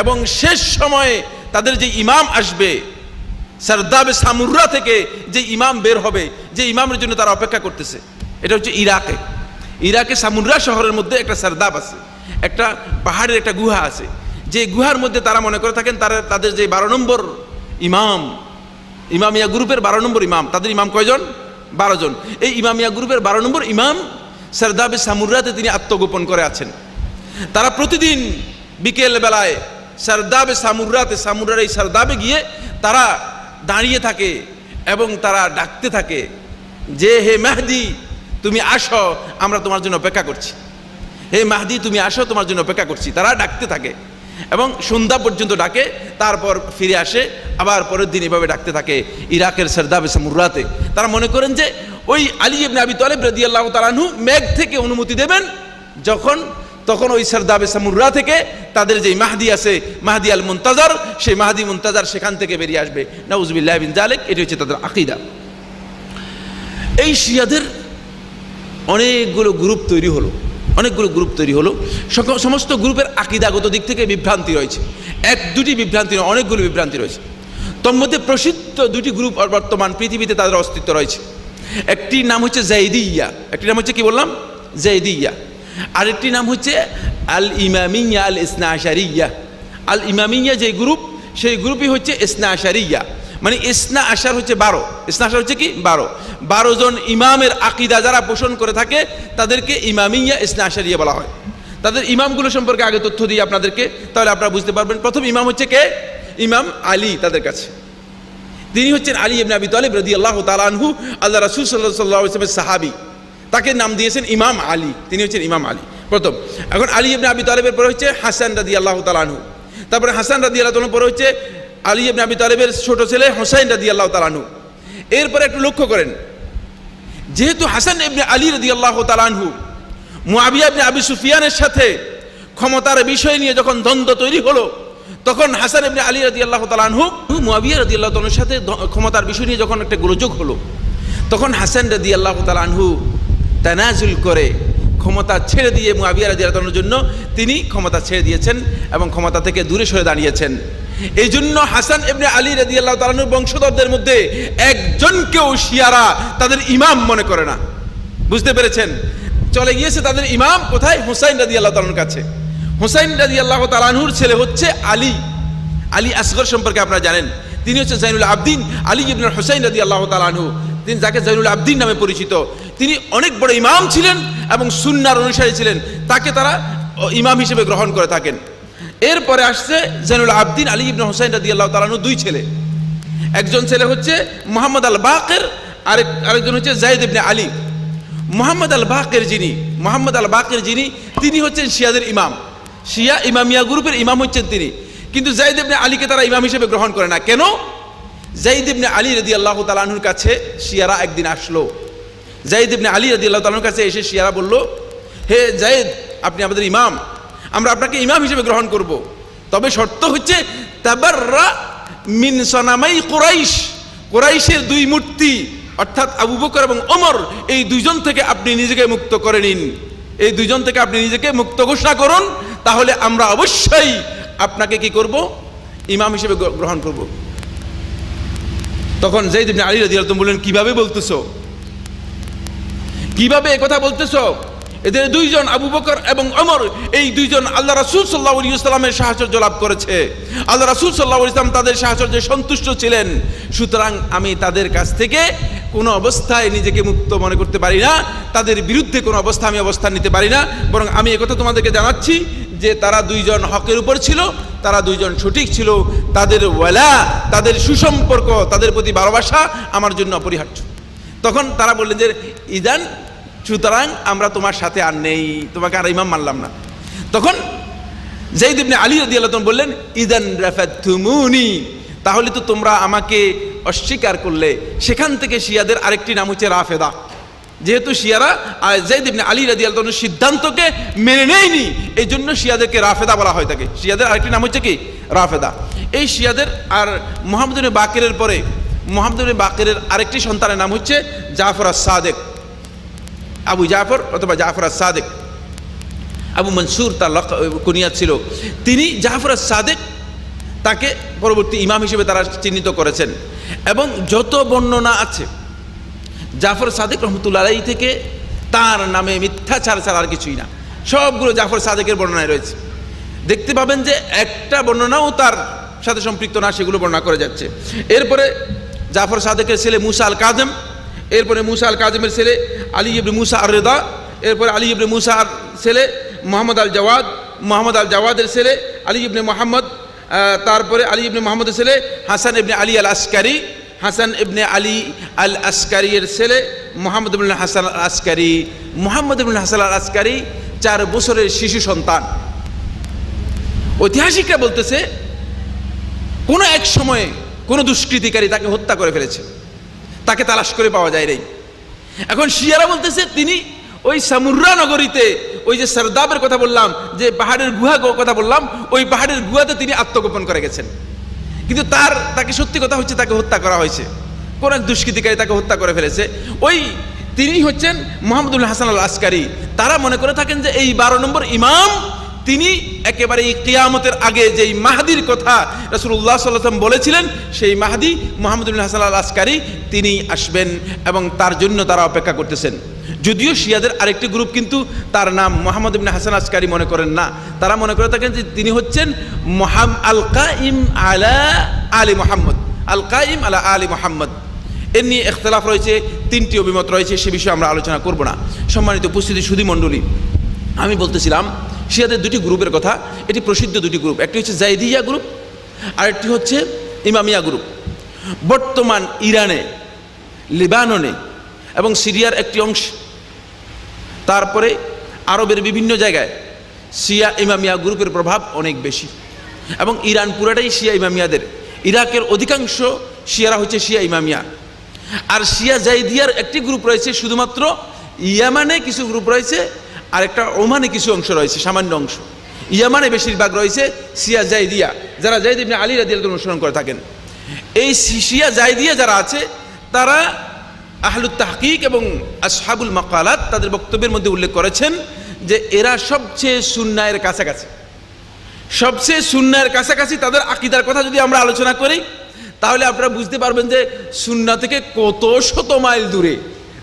এবং শেষ সময়ে তাদের যে ইমাম আসবে, সারদাবে সামুরা থেকে যে ইমাম বের হবে, যে ইমামের জন্য তারা অপেক্ষা করতেছে, এটা হচ্ছে ইরাকে সামুরা শহরের মধ্যে একটা সারদাব আছে, একটা পাহাড়ের একটা গুহা আছে, যে গুহার মধ্যে তারা মনে করে থাকেন তাদের যে 12 নম্বর ইমাম, ইমামিয়া গ্রুপের 12 নম্বর ইমাম, তাদের ইমাম কয়জন? 12 জন। এই ইমামিয়া গ্রুপের 12 নম্বর ইমাম সারদাবে সামুরাতে তিনি আত্মগোপন করে আছেন। তারা প্রতিদিন বিকেল বেলায় সারদাবে সামুরাতে, সামুরার এই সারদাবে গিয়ে তারা দাঁড়িয়ে থাকে এবং তারা ডাকতে থাকে যে হে মেহদি তুমি আসো, আমরা তোমার জন্য অপেক্ষা করছি, হে মাহদি তুমি আসো, তোমার জন্য অপেক্ষা করছি। তারা ডাকতে থাকে এবং সন্ধ্যা পর্যন্ত ডাকে, তারপর ফিরে আসে, আবার পরের দিন এভাবে ডাকতে থাকে ইরাকের সরদাবে সামুরাতে। তারা মনে করেন যে ওই আলী ইবনে আবি তালেব রাদিয়াল্লাহু তাআলা আনহু মেঘ থেকে অনুমতি দেবেন, তখন ওই সরদাবে সামুরা থেকে তাদের যে মাহদি আছে, মাহদি আল মুনতাজার, সেই মাহদি মুনতাজার সেখান থেকে বেরিয়ে আসবে। নাউজুবিল্লাহি মিন যালিক। এটি হচ্ছে তাদের আকীদা। এই শিয়াদের অনেকগুলো গ্রুপ তৈরি হলো, সমস্ত গ্রুপের আকীদাগত দিক থেকে বিভ্রান্তি রয়েছে। এক দুটি বিভ্রান্তি নয়, অনেকগুলো বিভ্রান্তি রয়েছে। তোর মধ্যে প্রসিদ্ধ দুটি গ্রুপ বর্তমান পৃথিবীতে তাদের অস্তিত্ব রয়েছে। একটি নাম হচ্ছে জাইদিয়া, একটি নাম হচ্ছে কি বললাম জাইদিয়া, আরেকটি নাম হচ্ছে আল ইমামিয়া আল ইসনা আশারিয়া। আল ইমামিয়া যে গ্রুপ, সেই গ্রুপই হচ্ছে ইসনা আশারিয়া, মানে ইসনা আশার হচ্ছে 12, ইসনা আশার হচ্ছে কি 12 জন ইমামের আকীদা যারা পোষণ করে থাকে তাদেরকে ইমামিয়া ইসনা আশারিয়া বলা হয়। তাদের ইমামগুলো সম্পর্কে আগে তথ্য দিই আপনাদেরকে, তাহলে আপনারা বুঝতে পারবেন। প্রথম ইমাম হচ্ছে কে? ইমাম আলী। তাদের কাছে তিনি হচ্ছেন আলী ইবনে আবি তালেব রাদিয়াল্লাহু তাআলা আনহু, আল্লাহ রাসূল সাল্লাল্লাহু আলাইহি ওয়াসাল্লামের সাহাবী। তাকে নাম দিয়েছেন ইমাম আলী, তিনি হচ্ছেন ইমাম আলী প্রথম। এখন আলী ইবনে আবি তালেবের পরে হচ্ছে হাসান রাদিয়াল্লাহু তাআলা আনহু, তারপরে হাসান রাদিয়াল্লাহু তাআলা পরে হচ্ছে আলী ইবনে আবি তালেবের ছোট ছেলে হুসাইন রাদিয়াল্লাহু তাআলা আনহু। এরপরে একটু লক্ষ্য করেন, যেহেতু হাসান ইবনে আলী রাদিয়াল্লাহু তাআলা আনহু মুআবিয়া ইবনে আবি সুফিয়ানের সাথে ক্ষমতার বিষয় নিয়ে যখন দ্বন্দ্ব তৈরি হলো, তখন হাসান ইবনে আলী রাদিয়াল্লাহু তাআলা আনহু মুআবিয়া রাদিয়াল্লাহু তাআলার সাথে ক্ষমতার বিষয় নিয়ে যখন একটা গোলযোগ হলো, তখন হাসান রাদিয়াল্লাহু তাআলা আনহু তানাজুল করে ক্ষমতা ছেড়ে দিয়ে মুআবিয়া রাদিয়াল্লাহু তাআলার জন্য তিনি ক্ষমতা ছেড়ে দিয়েছেন এবং ক্ষমতা থেকে দূরে সরে দাঁড়িয়েছেন। এই জন্য হাসান ইবনে আলী রাদিয়াল্লাহু তাআলা আনহুর বংশধরদের মধ্যে একজনকেও শিয়ারা তাদের ইমাম মনে করে না। বুঝতে পেরেছেন? চলে গিয়েছে তাদের ইমাম কোথায়? হুসাইন রাদিয়াল্লাহু তাআলার কাছে। হুসাইন রাদিয়াল্লাহু তাআলা আনহুর ছেলে হচ্ছে আলী। আলী আসগর সম্পর্কে আপনারা জানেন, তিনি হচ্ছে জাইনুল আবদিন আলী ইবনে হুসাইন রাদিয়াল্লাহু তাআলা আনহু, তিনি যাকে জাইনুল আবদিন নামে পরিচিত। তিনি অনেক বড় ইমাম ছিলেন এবং সুন্নাহর অনুসারী ছিলেন, তাকে তারা ইমাম হিসেবে গ্রহণ করে থাকেন। এরপরে আসছে জাইনুল আবদিন আলী ইবনে হুসাইন রাদিয়াল্লাহু তাআলা আনহু দুই ছেলে, একজন ছেলে হচ্ছে মুহাম্মদ আল বাকের, আরেকজন হচ্ছে যায়েদ ইবনে আলী। মুহাম্মদ আল বাকের যিনি তিনি হচ্ছেন শিয়াদের ইমাম, শিয়া ইমামিয়া গ্রুপের ইমাম হচ্ছেন তিনি। কিন্তু যায়েদ ইবনে আলীকে তারা ইমাম হিসেবে গ্রহণ করে না। কেন? যায়েদ ইবনে আলী রাদিয়াল্লাহু তাআলা আনহুর কাছে শিয়ারা একদিন আসলো। যায়েদ ইবনে আলী রাদিয়াল্লাহু তাআলার কাছে এসে শিয়ারা বলল, হে যায়েদ, আপনি আমাদের ইমাম, আমরা আপনাকে ইমাম হিসেবে গ্রহণ করব, তবে শর্ত হচ্ছে তাবাররা মিন সনামাই কুরাইশ, কুরাইশের দুই মূর্তি অর্থাৎ আবু বকর এবং ওমর, এই দুইজন থেকে আপনি নিজেকে মুক্ত করে নিন, এই দুইজন থেকে আপনি নিজেকে মুক্ত ঘোষণা করুন, তাহলে আমরা অবশ্যই আপনাকে কি করব? ইমাম হিসেবে গ্রহণ করব। তখন যায়েদ ইবনে আলী রাদিয়াল্লাহু তাআলা বললেন, কিভাবে বলতেছো, কিভাবে একথা বলতেছো? এদের দুইজন আবু বকর এবং ওমর, এই দুইজন আল্লাহ রাসূল সাল্লাল্লাহু আলাইহি ওয়াসাল্লামের সাহায্য লাভ করেছে, আল্লাহ রাসূল সাল্লাল্লাহু আলাইহি ওয়াসাল্লাম তাদের সাহায্যে সন্তুষ্ট ছিলেন, সুতরাং আমি তাদের কাছ থেকে কোনো অবস্থায় নিজেকে মুক্ত মনে করতে পারি না, তাদের বিরুদ্ধে কোনো অবস্থা আমি অবস্থান নিতে পারি না, বরং আমি একথা তোমাদেরকে জানাচ্ছি যে তারা দুইজন হকের উপর ছিল, তারা দুইজন সঠিক ছিল, তাদের ওয়ালা, তাদের সুসম্পর্ক, তাদের প্রতি ভালোবাসা আমার জন্য অপরিহার্য। তখন তারা বললেন যে ইদান, সুতরাং আমরা তোমার সাথে আর নেই, তোমাকে আর ইমাম মানলাম না। তখন যায়েদ ইবনে আলী রাদিয়াল্লাহু তাআলা বললেন, ইদান রাফাতুমুনি, তাহলে তো তোমরা আমাকে অস্বীকার করলে। সেখান থেকে শিয়াদের আরেকটি নাম হচ্ছে রাফেদা। যেহেতু শিয়ারা যায়েদ ইবনে আলী রাদিয়াল্লাহু তাআলার সিদ্ধান্তকে মেনে নেয়নি, এই জন্য শিয়াদেরকে রাফেদা বলা হয় থাকে। শিয়াদের আরেকটি নাম হচ্ছে কি? রাফেদা। এই শিয়াদের আর মুহাম্মদ ইবনে বাকিরের পরে মুহাম্মদ ইবনে বাকিরের আরেকটি সন্তানের নাম হচ্ছে জাফর আস-সাদিক, আবু জাফর অথবা জাফর আস-সাদিক। আবু মনসুর তার কুনিয়াত ছিল। তিনি জাফর আস-সাদিক, তাকে পরবর্তী ইমাম হিসেবে তারা চিহ্নিত করেছেন। এবং যত বর্ণনা আছে জাফর সাদিক রহমতুল্লাহ আলাইহি থেকে, তার নামে মিথ্যাচার ছাড়া আর কিছুই না, সবগুলো জাফর সাদিকের বর্ণনায় রয়েছে। দেখতে পাবেন যে একটা বর্ণনাও তার সাথে সম্পৃক্ত না, সেগুলো বর্ণনা করে যাচ্ছে। এরপরে জাফর সাদিকের ছেলে মুসা আল কাযেম, এরপরে মুসা আল কাযেমের ছেলে আলী ইবনে মুসা আর রেদা, এরপরে আলী ইবনে মুসা আর ছেলে মোহাম্মদ আল জাওয়াদ, মোহাম্মদ আল জাওয়াদের ছেলে আলী ইবনে মোহাম্মদ, তারপরে আলী ইবনে মুহাম্মদের ছেলে হাসান ইবনে আলী আল আসকারি, হাসান ইবনে আলী আল আসকারির ছেলে মুহাম্মদ ইবনে হাসান আল আসকারি, মুহাম্মদ ইবনে হাসান আল আসকারি 4 বছরের শিশু সন্তান। ঐতিহাসিকরা বলতেছে কোনো এক সময়ে কোনো দুষ্কৃতিকারী তাকে হত্যা করে ফেলেছে, তাকে তালাশ করে পাওয়া যায় নাই। এখন শিয়ারা বলতেছে তিনি ওই সামুরা নগরীতে, ওই যে সরদাবের কথা বললাম, যে পাহাড়ের গুহা কথা বললাম, ওই পাহাড়ের গুহাতে তিনি আত্মগোপন করে গেছেন। কিন্তু তাকে সত্যি কথা হচ্ছে তাকে হত্যা করা হয়েছে, কোন এক দুষ্কৃতিকারী তাকে হত্যা করে ফেলেছে। ওই তিনি হচ্ছেন মুহাম্মদুল হাসান আল আসকারি। তারা মনে করে থাকেন যে এই 12 নম্বর ইমাম তিনি একেবারে এই কিয়ামতের আগে যেই মাহদির কথা রাসূলুল্লাহ সাল্লাল্লাহু আলাইহি ওয়াসাল্লাম বলেছিলেন, সেই মাহদি মুহাম্মদুল হাসান আল আসকারি তিনি আসবেন এবং তার জন্য তারা অপেক্ষা করতেছেন। যদিও শিয়াদের আরেকটি গ্রুপ কিন্তু তার নাম মুহাম্মদ ইবনে হাসান আসকারি মনে করেন না, তারা মনে করে থাকেন যে তিনি হচ্ছেন আল কাইম আলা আলী মুহাম্মদ, আল কাইম আলা আলী মুহাম্মদ। এর নিয়ে ইখতিলাফ রয়েছে, 3টি অভিমত রয়েছে, সে বিষয়ে আমরা আলোচনা করব না। সম্মানিত উপস্থিতি সুধী মণ্ডলী, আমি বলতেছিলাম শিয়াদের 2টি গ্রুপের কথা। এটি প্রসিদ্ধ 2টি গ্রুপ, একটি হচ্ছে জাইদিয়া গ্রুপ আর একটি হচ্ছে ইমামিয়া গ্রুপ। বর্তমান ইরানে, লেবাননে এবং সিরিয়ার একটি অংশ, তারপরে আরবের বিভিন্ন জায়গায় শিয়া ইমামিয়া গ্রুপের প্রভাব অনেক বেশি এবং ইরান পুরাটাই শিয়া ইমামিয়াদের। ইরাকের অধিকাংশ শিয়ারা হচ্ছে শিয়া ইমামিয়া। আর শিয়া জাইদিয়ার একটি গ্রুপ রয়েছে শুধুমাত্র ইয়ামানে, কিছু গ্রুপ রয়েছে, আর একটা ওমানে কিছু অংশ রয়েছে, সামান্য অংশ। ইয়ামানে বেশিরভাগ রয়েছে শিয়া জাইদিয়া, যারা যায়েদ ইবনে আলী রাদিয়াল্লাহু আনহু অনুসরণ করে থাকেন। এই শিয়া জাইদিয়া যারা আছে তারা আহলুত তাহকিক এবং আসহাবুল মাকালাত তাদের বক্তব্যের মধ্যে উল্লেখ করেছেন যে এরা সবচেয়ে সুন্নাহের কাছাকাছি, সবচেয়ে সুন্নাহের কাছাকাছি। তাদের আকীদার কথা যদি আমরা আলোচনা করি তাহলে আপনারা বুঝতে পারবেন যে সুন্নাহ থেকে কত শত মাইল দূরে,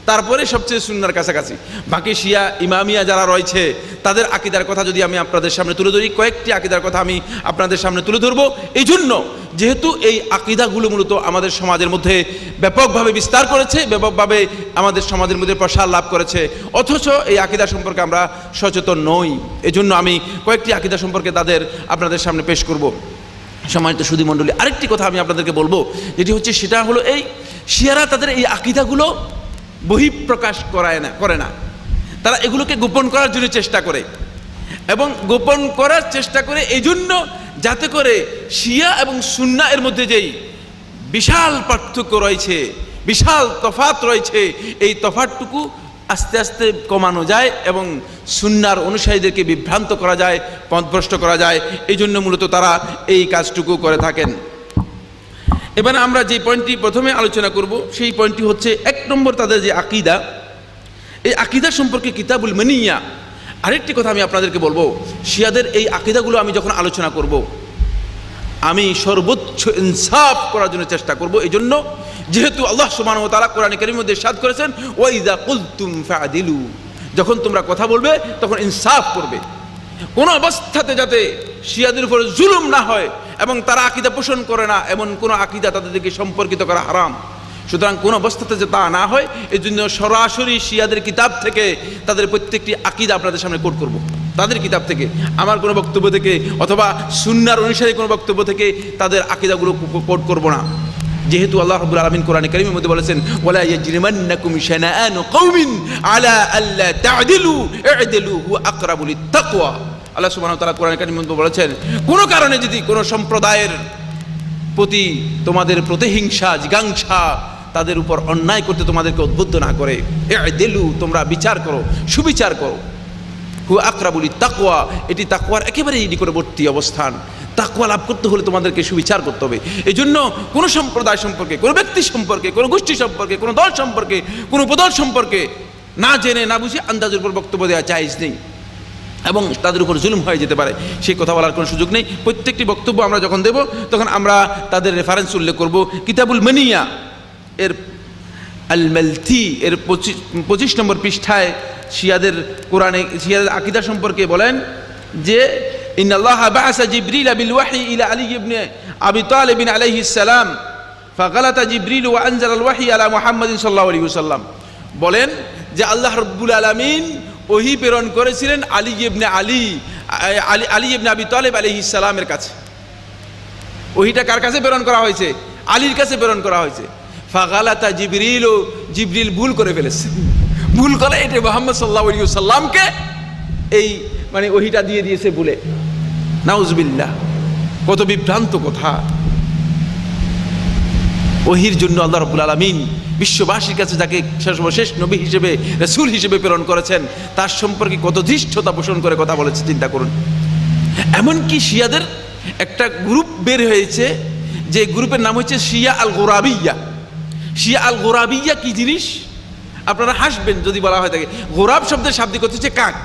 তারপরে সবচেয়ে সুন্নাহর কাছাকাছি। বাকি শিয়া ইমামিয়া যারা রয়েছে তাদের আকীদার কথা যদি আমি আপনাদের সামনে তুলে ধরি, কয়েকটি আকীদার কথা আমি আপনাদের সামনে তুলে ধরবো। এই জন্য যেহেতু এই আকীদাগুলো মূলত আমাদের সমাজের মধ্যে ব্যাপকভাবে বিস্তার করেছে, ব্যাপকভাবে আমাদের সমাজের মধ্যে প্রসার লাভ করেছে, অথচ এই আকীদা সম্পর্কে আমরা সচেতন নই। এজন্য আমি কয়েকটি আকীদা সম্পর্কে আপনাদের সামনে পেশ করব। সম্মানিত সুধী মণ্ডলী, আরেকটি কথা আমি আপনাদেরকে বলবো, যেটি হচ্ছে সেটা হলো এই শিয়ারা তাদের এই আকীদাগুলো বহিঃপ্রকাশ করে না, তারা এগুলোকে গোপন করার জন্য চেষ্টা করে এবং গোপন করার চেষ্টা করে এই জন্য যাতে করে শিয়া এবং সুন্নাহ এর মধ্যে যেই বিশাল পার্থক্য রয়েছে, বিশাল তফাৎ রয়েছে, এই তফাৎটুকু আস্তে আস্তে কমানো যায় এবং সুন্নাহর অনুসারীদেরকে বিভ্রান্ত করা যায়, পথভ্রষ্ট করা যায়। এই জন্য মূলত তারা এই কাজটুকু করে থাকেন। এবার আমরা যে পয়েন্টটি প্রথমে আলোচনা করব সেই পয়েন্টটি হচ্ছে 1 নম্বর তাদের যে আকীদা, এই আকীদা সম্পর্কে কিতাবুল মানিয়া। আরেকটি কথা আমি আপনাদেরকে বলবো, শিয়াদের এই আকীদাগুলো আমি যখন আলোচনা করব আমি সর্বোচ্চ ইনসাফ করার জন্য চেষ্টা করব। এই জন্য যেহেতু আল্লাহ সুবহানাহু ওয়া তাআলা কোরআনে কারীমের মধ্যে ইরশাদ করেছেন, ওয়া ইযা কুলতুম ফা'দিলু, যখন তোমরা কথা বলবে তখন ইনসাফ করবে। কোনো অবস্থাতে যাতে শিয়াদের উপর জুলুম না হয় এবং তারা আকীদা পোষণ করে না এমন কোনো আকীদা তাদেরকে সম্পর্কিত করা হারাম। সুতরাং কোন অবস্থাতে যে তা না হয় এই জন্য সরাসরি শিয়াদের কিতাব থেকে তাদের প্রত্যেকটি আকীদা আপনাদের সামনে কোট করব। তাদের কিতাব থেকে, আমার কোনো বক্তব্য থেকে অথবা সুন্নাহর অনুসারী কোনো বক্তব্য থেকে তাদের আকীদাগুলো কোট করব না। যেহেতু আল্লাহ রাব্বুল আলামিন কোরআনে কারীমের মধ্যে বলেছেন, ওয়ালা ইয়াজরিমান্নাকুম শানাআনু কওমিন আলা আল্লা তা'দিলু ই'দিলু হুয়া আকরাবু লিত-তাকওয়া। আল্লাহ সুবহানাহু ওয়া তাআলা কোরআনে কারীমের মধ্যে বলেছেন, কোনো কারণে যদি কোনো সম্প্রদায়ের প্রতি তোমাদের প্রতিহিংসা, জিজ্ঞাসা, তাদের উপর অন্যায় করতে তোমাদেরকে উদ্বুদ্ধ না করে, ই'দিলু, তোমরা বিচার করো, সুবিচার করো, হুয়া আকরাবু লিত-তাকওয়া, এটি তাকওয়ার একেবারেই নিকটবর্তী অবস্থান। তাকওয়া লাভ করতে হলে তোমাদেরকে সুবিচার করতে হবে। এই জন্য কোনো সম্প্রদায় সম্পর্কে, কোনো ব্যক্তি সম্পর্কে, কোনো গোষ্ঠী সম্পর্কে, কোনো দল সম্পর্কে, কোনো উপদল সম্পর্কে না জেনে না বুঝে আন্দাজের উপর বক্তব্য দেওয়া জায়েজ নেই এবং তাদের উপর জুলুম হয়ে যেতে পারে, সেই কথা বলার কোনো সুযোগ নেই। প্রত্যেকটি বক্তব্য আমরা যখন দেব তখন আমরা তাদের রেফারেন্স উল্লেখ করব। কিতাবুল মানিয়া এর আল মালতি এর 25 নম্বর পৃষ্ঠায় শিয়াদের কোরআনে শিয়াদের আকীদা সম্পর্কে বলেন যে, ইন্নাল্লাহা বা'আসা জিবরিল বিল ওয়াহয়ি ইলা আলী ইবনে আবি তালিব আলাইহিস সালাম ফাগালাতা জিবরিল ওয়া আনজালা আল ওয়াহয়ি আলা মুহাম্মাদিন সাল্লাল্লাহু আলাইহি ওয়াসাল্লাম। বলেন যে আল্লাহ রাব্বুল আলামিন ওহী প্রেরণ করেছিলেন আলী ইবনে আবি তালিব আলাইহিস সালামের কাছে। ওহিটা কার কাছে প্রেরণ করা হয়েছে? আলীর কাছে প্রেরণ করা হয়েছে। ফাগালাতা জিবরিল, ও জিবরিল ভুল করে ফেলেছে। ভুল করে এটা মুহাম্মদ সাল্লাল্লাহু আলাইহি ওয়াসাল্লামকে এই মানে ওহিটা দিয়ে দিয়েছে বলে। নাউজুবিল্লাহ, কত বিভ্রান্ত কথা। ওহির জন্য আল্লাহ রাব্বুল আলামিন বিশ্ববাসীর কাছে যাকে সর্বশেষ নবী হিসেবে, রাসূল হিসেবে প্রেরণ করেছেন, তার সম্পর্কে কত ধৃষ্টতা পোষণ করে কথা বলেছে চিন্তা করুন। এমনকি শিয়াদের একটা গ্রুপ বের হয়েছে, যে গ্রুপের নাম হচ্ছে শিয়া আল গোরাবিয়া। শিয়া আল গোরাবিয়া কি জিনিস আপনারা হাসবেন যদি বলা হয় থাকে। গোরাব শব্দের শাব্দিক অর্থ হচ্ছে কাক।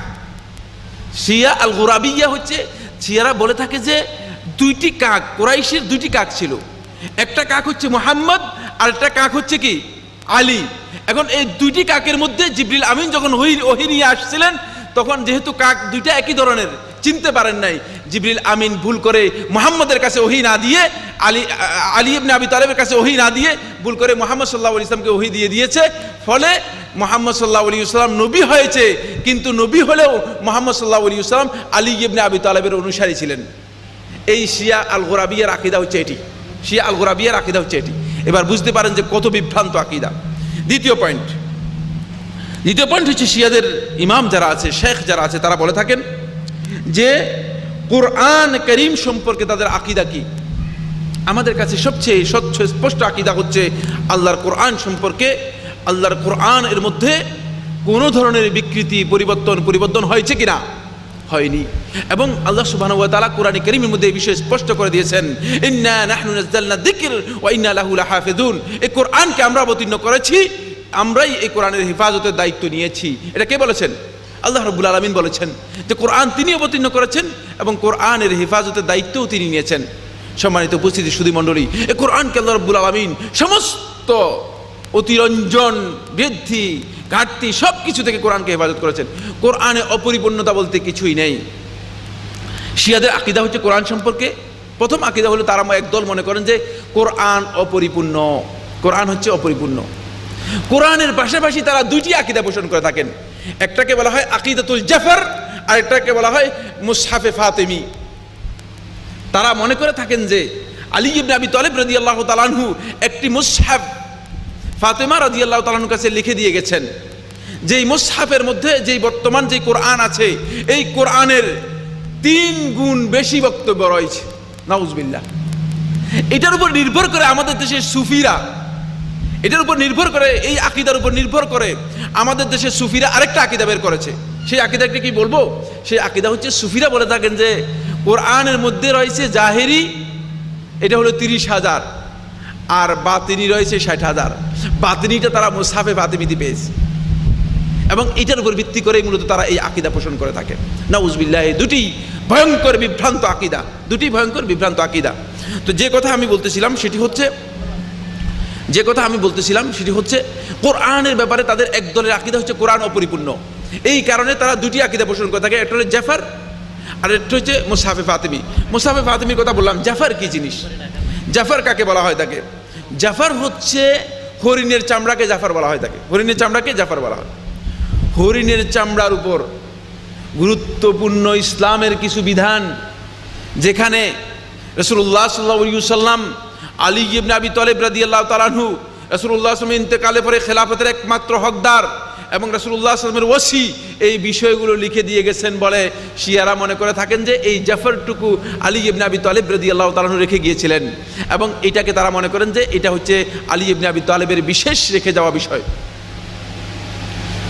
শিয়া আল গোরাবিয়া হচ্ছে, শিয়ারা বলে থাকে যে দুইটি কাক, কুরাইশের দুইটি কাক ছিল। একটা কাক হচ্ছে মুহাম্মদ, আর একটা কাক হচ্ছে কি আলী। এখন এই দুইটি কাকের মধ্যে জিবরিল আমিন যখন ওহী নিয়ে আসছিলেন, তখন যেহেতু কাক দুইটা একই ধরনের, চিনতে পারেন নাই, জিবরিল আমিন ভুল করে মুহাম্মদের কাছে ওহী না দিয়ে আলী ইবনে আবি তালেবের কাছে ওহী না দিয়ে ভুল করে মুহাম্মদ সাল্লাল্লাহু আলাইহি ওয়াসাল্লামকে ওহী দিয়ে দিয়েছে। ফলে মুহাম্মদ সাল্লাল্লাহু আলাইহি ওয়াসাল্লাম নবী হয়েছে, কিন্তু নবী হলেও মুহাম্মদ সাল্লাল্লাহু আলাইহি ওয়াসাল্লাম আলী ইবনে আবি তালেবের অনুসারী ছিলেন। এই শিয়া আল গোরাবিয়ার আকীদা হচ্ছে এটি। শিয়া আল গোরাবিয়ার আকীদা হচ্ছে এটি। এবার বুঝতে পারেন যে কত বিভ্রান্ত আকীদা। দ্বিতীয় পয়েন্ট হচ্ছে শিয়াদের ইমাম যারা আছে, শেখ যারা আছে, তারা বলে থাকেন যে কুরআন কারীম সম্পর্কে তাদের আকীদা কি। আমাদের কাছে সবচেয়ে স্বচ্ছ স্পষ্ট আকীদা হচ্ছে আল্লাহর কোরআন সম্পর্কে, আল্লাহর কোরআন এর মধ্যে কোনো ধরনের বিকৃতি পরিবর্তন হয়েছে কিনা, হয়নি। এবং আল্লাহ সুবহানাহু ওয়া তাআলা কোরআনে কারীমের মধ্যে এই বিষয়ে স্পষ্ট করে দিয়েছেন, ইন্না নাহনু নাযালনা যিকর ওয়া ইন্না লাহু লাহাফিজুন। এই কোরআনকে আমরা অবতীর্ণ করেছি, আমরাই এই কোরআনের হেফাজতের দায়িত্ব নিয়েছি। এটা কে বলেছেন? আল্লাহ রাব্বুল আলামিন বলেছেন যে কোরআন তিনি অবতীর্ণ করেছেন এবং কোরআনের হেফাজতের দায়িত্বও তিনি নিয়েছেন। সম্মানিত উপস্থিতি সুধী মণ্ডলী, এই কোরআনকে আল্লাহ রাব্বুল আলামিন সমস্ত অতিরঞ্জন, বৃদ্ধি, ঘাটতি সব কিছু থেকে কোরআনকে হেফাজত করেছেন। কোরআনে অপরিপূর্ণতা বলতে কিছুই নেই। শিয়াদের আকীদা হচ্ছে কোরআন সম্পর্কে, প্রথম আকীদা হলো তারা একদল মনে করেন যে কোরআন অপরিপূর্ণ, কোরআন হচ্ছে অপরিপূর্ণ। কোরআনের পাশাপাশি তারা দুইটি আকীদা পোষণ করে থাকেন। একটাকে বলা হয় আকীদাতুল জাফর, আর একটাকে বলা হয় মুসহাফে ফাতেমি। তারা মনে করে থাকেন যে আলী ইবনে আবি তালেব রাদিয়াল্লাহু তাআলা আনহু একটি মুসহাফ ফাতেমা রাদিয়াল্লাহু তাআলা আনহুর কাছে লিখে দিয়ে গেছেন, যেই মুসহাফের মধ্যে যেই বর্তমান যে কোরআন আছে, এই কোরআনের 3 গুণ বেশি বক্তব্য রয়েছে। নাউজুবিল্লাহ। এটার উপর নির্ভর করে আমাদের দেশের সুফিরা, এটার উপর নির্ভর করে, এই আকীদার উপর নির্ভর করে আমাদের দেশের সুফিরা আরেকটা আকীদা বের করেছে। সেই আকীদাকে কি বলবো? সেই আকীদা হচ্ছে, সুফিরা বলে থাকেন যে কোরআনের মধ্যে রয়েছে জাহেরি, এটা হলো 30,000, আর বাতিনি রয়েছে 60,000। বাতিনিটা তারা মুসহাফে ফাতেমিতে পেয়েছে, এবং এটার উপর ভিত্তি করে মূলত তারা এই আকীদা পোষণ করে থাকে। নাউজুবিল্লাহ। দুটি ভয়ঙ্কর বিভ্রান্ত আকীদা, দুটি ভয়ঙ্কর বিভ্রান্ত আকীদা। তো যে কথা আমি বলতেছিলাম সেটি হচ্ছে কোরআনের ব্যাপারে তাদের এক দলের আকীদা হচ্ছে কোরআন অপরিপূর্ণ। এই কারণে তারা দুটি আকীদা পোষণ করে থাকে, একটা হলো জাফর আর একটা হচ্ছে মুসহাফে ফাতেমি। মুসহাফে ফাতেমির কথা বললাম। জাফর কি জিনিস? জাফর কাকে বলা হয় থাকে? জাফর হচ্ছে হরিণের চামড়াকে জাফর বলা হয় থাকে। হরিণের চামড়াকে জাফর বলা হয়। হরিণের চামড়ার উপর গুরুত্বপূর্ণ ইসলামের কিছু বিধান, যেখানে রাসূলুল্লাহ সাল্লাল্লাহু আলাইহি ওয়াসাল্লাম আলী ইবনে আবি তালেব রাদিয়াল্লাহু তাআলা আনহু রাসূলুল্লাহ সাল্লাল্লাহু আলাইহি ওয়াসাল্লামের ইন্তেকালের পরে খেলাফতের একমাত্র হকদার এবং রাসূলুল্লাহ সাল্লাল্লাহু আলাইহি ওয়াসাল্লামের ওসি, এই বিষয়গুলো লিখে দিয়ে গেছেন বলে শিয়ারা মনে করে থাকেন যে এই জাফরটুকু আলী ইবনে আবি তালেব রাদিয়াল্লাহু তাআলা আনহু রেখে গিয়েছিলেন, এবং এটাকে তারা মনে করেন যে এটা হচ্ছে আলী ইবনে আবি তালেবের বিশেষ রেখে যাওয়া বিষয়।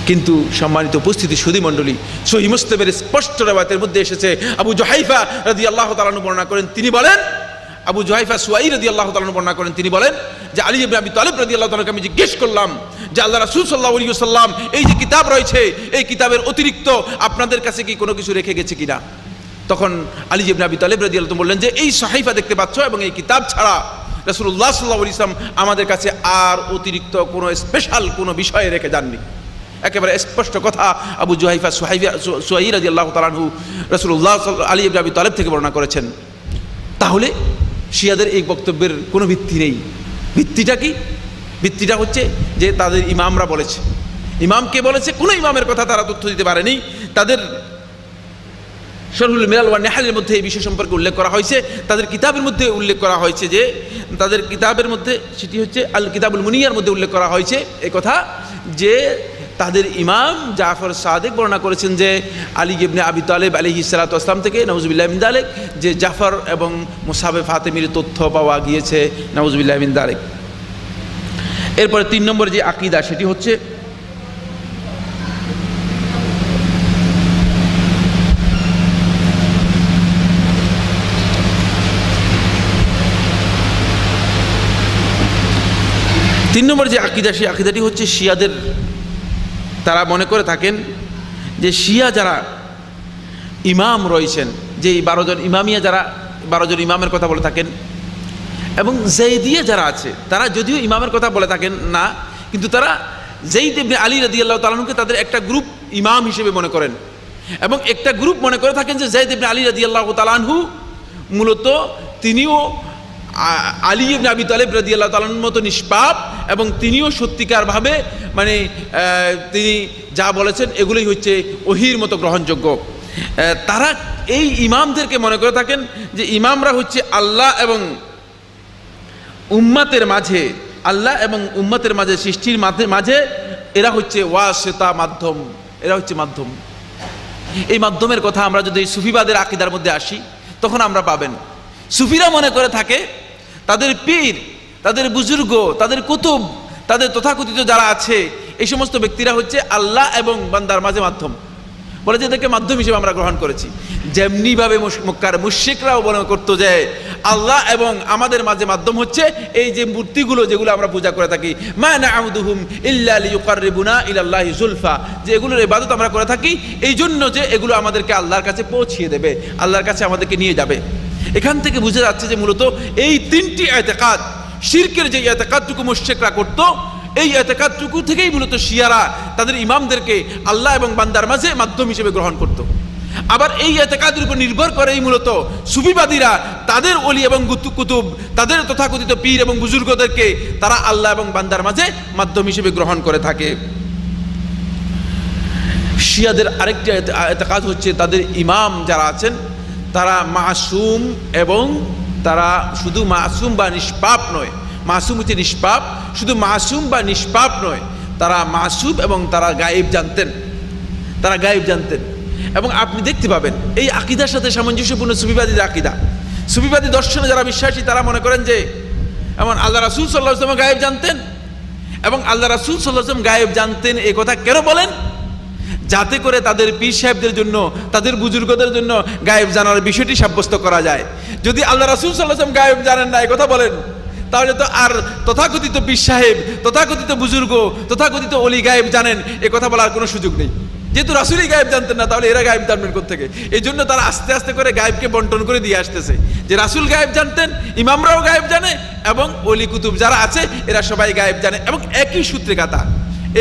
কিন্তু সম্মানিত উপস্থিতি সুধী মণ্ডলী, সহিহ মুসলিমের স্পষ্ট riwayতের মধ্যে এসেছে, আবু জুহাইফা রাদিয়াল্লাহু তাআলা আনহু বর্ণনা করেন, তিনি বলেন, আবু জুহাইফা সুয়াই রাদিয়াল্লাহু তাআলা আনহু বর্ণনা করেন, তিনি বলেন যে আলী ইবনে আবি তালেব রাদিয়াল্লাহু তাআলাকে আমি জিজ্ঞেস করলাম যে আল্লাহ রাসূল সাল্লাল্লাহু আলাইহি ওয়াসাল্লাম এই যে কিতাব রয়েছে, এই কিতাবের অতিরিক্ত আপনাদের কাছে কি কোনো কিছু রেখে গেছে কিনা? তখন আলী ইবনে আবি তালেব রাদিয়াল্লাহু তাআলা বললেন যে এই সাহিফা দেখতে পাচ্ছ, এবং এই কিতাব ছাড়া রাসূলুল্লাহ সাল্লাল্লাহু আলাইহি ওয়াসাল্লাম আমাদের কাছে আর অতিরিক্ত কোনো স্পেশাল কোনো বিষয় রেখে যাননি। একেবারে স্পষ্ট কথা আবু জুহাইফা সুয়াই রাদিয়াল্লাহু তাআলা আনহু রাসূলুল্লাহ আলী ইবনে আবি তালেব থেকে বর্ণনা করেছেন। তাহলে শিয়াদের এই বক্তব্যের কোনো ভিত্তি নেই। ভিত্তিটা কি? ভিত্তিটা হচ্ছে যে তাদের ইমামরা বলেছে। ইমাম কে বলেছে? কোনো ইমামের কথা তারা তথ্য দিতে পারেনি। তাদের শরহুল মিলাল ওয়া নিহালের মধ্যে এই বিষয় সম্পর্কে উল্লেখ করা হয়েছে। তাদের কিতাবের মধ্যে উল্লেখ করা হয়েছে যে তাদের কিতাবের মধ্যে সেটি হচ্ছে আল কিতাবুল মুনিয়ার মধ্যে উল্লেখ করা হয়েছে এই কথা যে তাদের ইমাম জাফর সাদিক বর্ণনা করেছেন যে আলী ইবনে আবি তালেব আলাইহিস সালাতু ওয়াস সালাম থেকে নাউজুবিল্লাহ মিন যালিক যে জাফর এবং মুসহাবে ফাতেমির তথ্য পাওয়া গিয়েছে, নাউজুবিল্লাহ মিন যালিক। এরপরে 3 নম্বর যে আকীদা সেটি হচ্ছে যে আকীদা, সেই আকীদাটি হচ্ছে শিয়াদের। তারা মনে করে থাকেন যে শিয়া যারা ইমাম রয়েছেন, যে 12 জন ইমামিয়া, যারা 12 জন ইমামের কথা বলে থাকেন, এবং জাইদিয়া যারা আছে তারা যদিও ইমামের কথা বলে থাকেন না, কিন্তু তারা যায়েদ ইবনে আলী রাদিয়াল্লাহু তাআলা আনহুকে তাদের একটা গ্রুপ ইমাম হিসেবে মনে করেন, এবং একটা গ্রুপ মনে করে থাকেন যে যায়েদ ইবনে আলী রাদিয়াল্লাহু তাআলা আনহু মূলত তিনিও আলী ইবনে আবি তালেব রাদিয়াল্লাহু তাআলার মতো নিষ্পাপ, এবং তিনিও সত্যিকারভাবে মানে তিনি যা বলেছেন এগুলোই হচ্ছে ওহির মতো গ্রহণযোগ্য। তারা এই ইমামদেরকে মনে করে থাকেন যে ইমামরা হচ্ছে আল্লাহ এবং উম্মতের মাঝে, আল্লাহ এবং উম্মতের মাঝে, সৃষ্টির মাঝে এরা হচ্ছে ওয়াসিতা, মাধ্যম, এরা হচ্ছে মাধ্যম। এই মাধ্যমের কথা আমরা যদি সুফিবাদের আকীদার মধ্যে আসি তখন আমরা পাবেন সুফিরা মনে করে থাকে তাদের পীর, তাদের বুজুর্গ, তাদের কুতুব, তাদের তথাকথিত যারা আছে এই সমস্ত ব্যক্তিরা হচ্ছে আল্লাহ এবং বান্দার মাঝে মাধ্যম, বলে যে এদেরকে মাধ্যম হিসেবে আমরা গ্রহণ করেছি। যেমনিভাবে মক্কার মুশরিকরাও মনে করতো যে আল্লাহ এবং আমাদের মাঝে মাধ্যম হচ্ছে এই যে মূর্তিগুলো যেগুলো আমরা পূজা করে থাকি, মা না'বুদুহুম ইল্লা লিয়ুকাররিবুনা ইলাল্লাহি যুলফা, যে এগুলোর ইবাদত আমরা করে থাকি এই জন্য যে এগুলো আমাদেরকে আল্লাহর কাছে পৌঁছিয়ে দেবে, আল্লাহর কাছে আমাদেরকে নিয়ে যাবে। এখান থেকে বোঝা যাচ্ছে যে মূলত এই 3টি ইতিকাদ, শিরকের যে ইতিকাদটুকু মুশরিকরা করত, এই ইতিকাদটুকু থেকেই মূলত শিয়ারা তাদের ইমামদেরকে আল্লাহ এবং বান্দার মাঝে মাধ্যম হিসেবে গ্রহণ করত। আবার এই ইতিকাদের উপর নির্ভর করেই মূলত সুফিবাদীরা তাদের ওলি এবং কুতুব, তাদের তথাকথিত পীর এবং বুজুর্গদেরকে তারা আল্লাহ এবং বান্দার মাঝে মাধ্যম হিসেবে গ্রহণ করে থাকে। শিয়াদের আরেকটি ইতিকাদ হচ্ছে তাদের ইমাম যারা আছেন তারা মাসুম, এবং তারা শুধু মাসুম বা নিষ্পাপ নয়, মাসুম হচ্ছে নিষ্পাপ, শুধু মাসুম বা নিষ্পাপ নয়, তারা মাসুম এবং তারা গায়েব জানতেন, তারা গায়েব জানতেন। এবং আপনি দেখতে পাবেন এই আকীদার সাথে সামঞ্জস্যপূর্ণ সুফিবাদীদের আকীদা। সুফিবাদী দর্শনে যারা বিশ্বাসী তারা মনে করেন যে এমন আল্লাহ রাসূল সাল্লাল্লাহু আলাইহি ওয়াসাল্লাম গায়েব জানতেন, এবং আল্লাহ রাসূল সাল্লাল্লাহু আলাইহি ওয়াসাল্লাম গায়েব জানতেন এই কথা কেন বলেন? যাতে করে তাদের পীর সাহেবদের জন্য, তাদের বুজুর্গদের জন্য গায়েব জানার বিষয়টি সাব্যস্ত করা যায়। যদি আল্লাহ রাসূল সাল্লাল্লাহু আলাইহি ওয়াসাল্লাম গায়েব জানেন না এই কথা বলেন, তাহলে তো আর তথাকথিত পীর সাহেব, তথাকথিত বুজুর্গ, তথাকথিত ওলি গায়েব জানেন এ কথা বলার কোনো সুযোগ নেই। যেহেতু রাসূলই গায়েব জানতেন না, তাহলে এরা গায়েব জানবেন কোত্থেকে? এই জন্য তারা আস্তে আস্তে করে গায়েবকে বন্টন করে দিয়ে আসতেছে, যে রাসূল গায়েব জানতেন, ইমামরাও গায়েব জানে, এবং ওলি কুতুব যারা আছে এরা সবাই গায়েব জানে, এবং একই সূত্রে গাথা।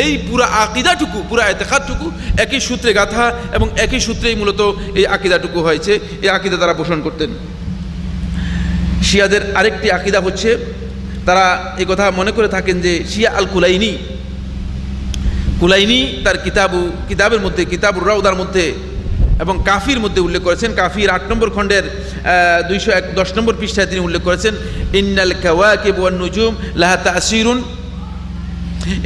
এই পুরা আকীদাটুকু, পুরা ইতিকাদটুকু একই সূত্রে গাথা, এবং একই সূত্রেই মূলত এই আকীদাটুকু হয়েছে। এই আকীদা তারা পোষণ করতেন। শিয়াদের আরেকটি আকীদা হচ্ছে তারা এই কথা মনে করে থাকেন যে শিয়া আল কুলাইনি তার কিতাবের মধ্যে, কিতাবুর রাউদার মধ্যে এবং কাফির মধ্যে উল্লেখ করেছেন, কাফির 8 নম্বর খণ্ডের 210 নম্বর পৃষ্ঠায় তিনি উল্লেখ করেছেন, ইন্নাল কাওয়াকিব ওয়ান নুজুম লাহা তাসিরুন,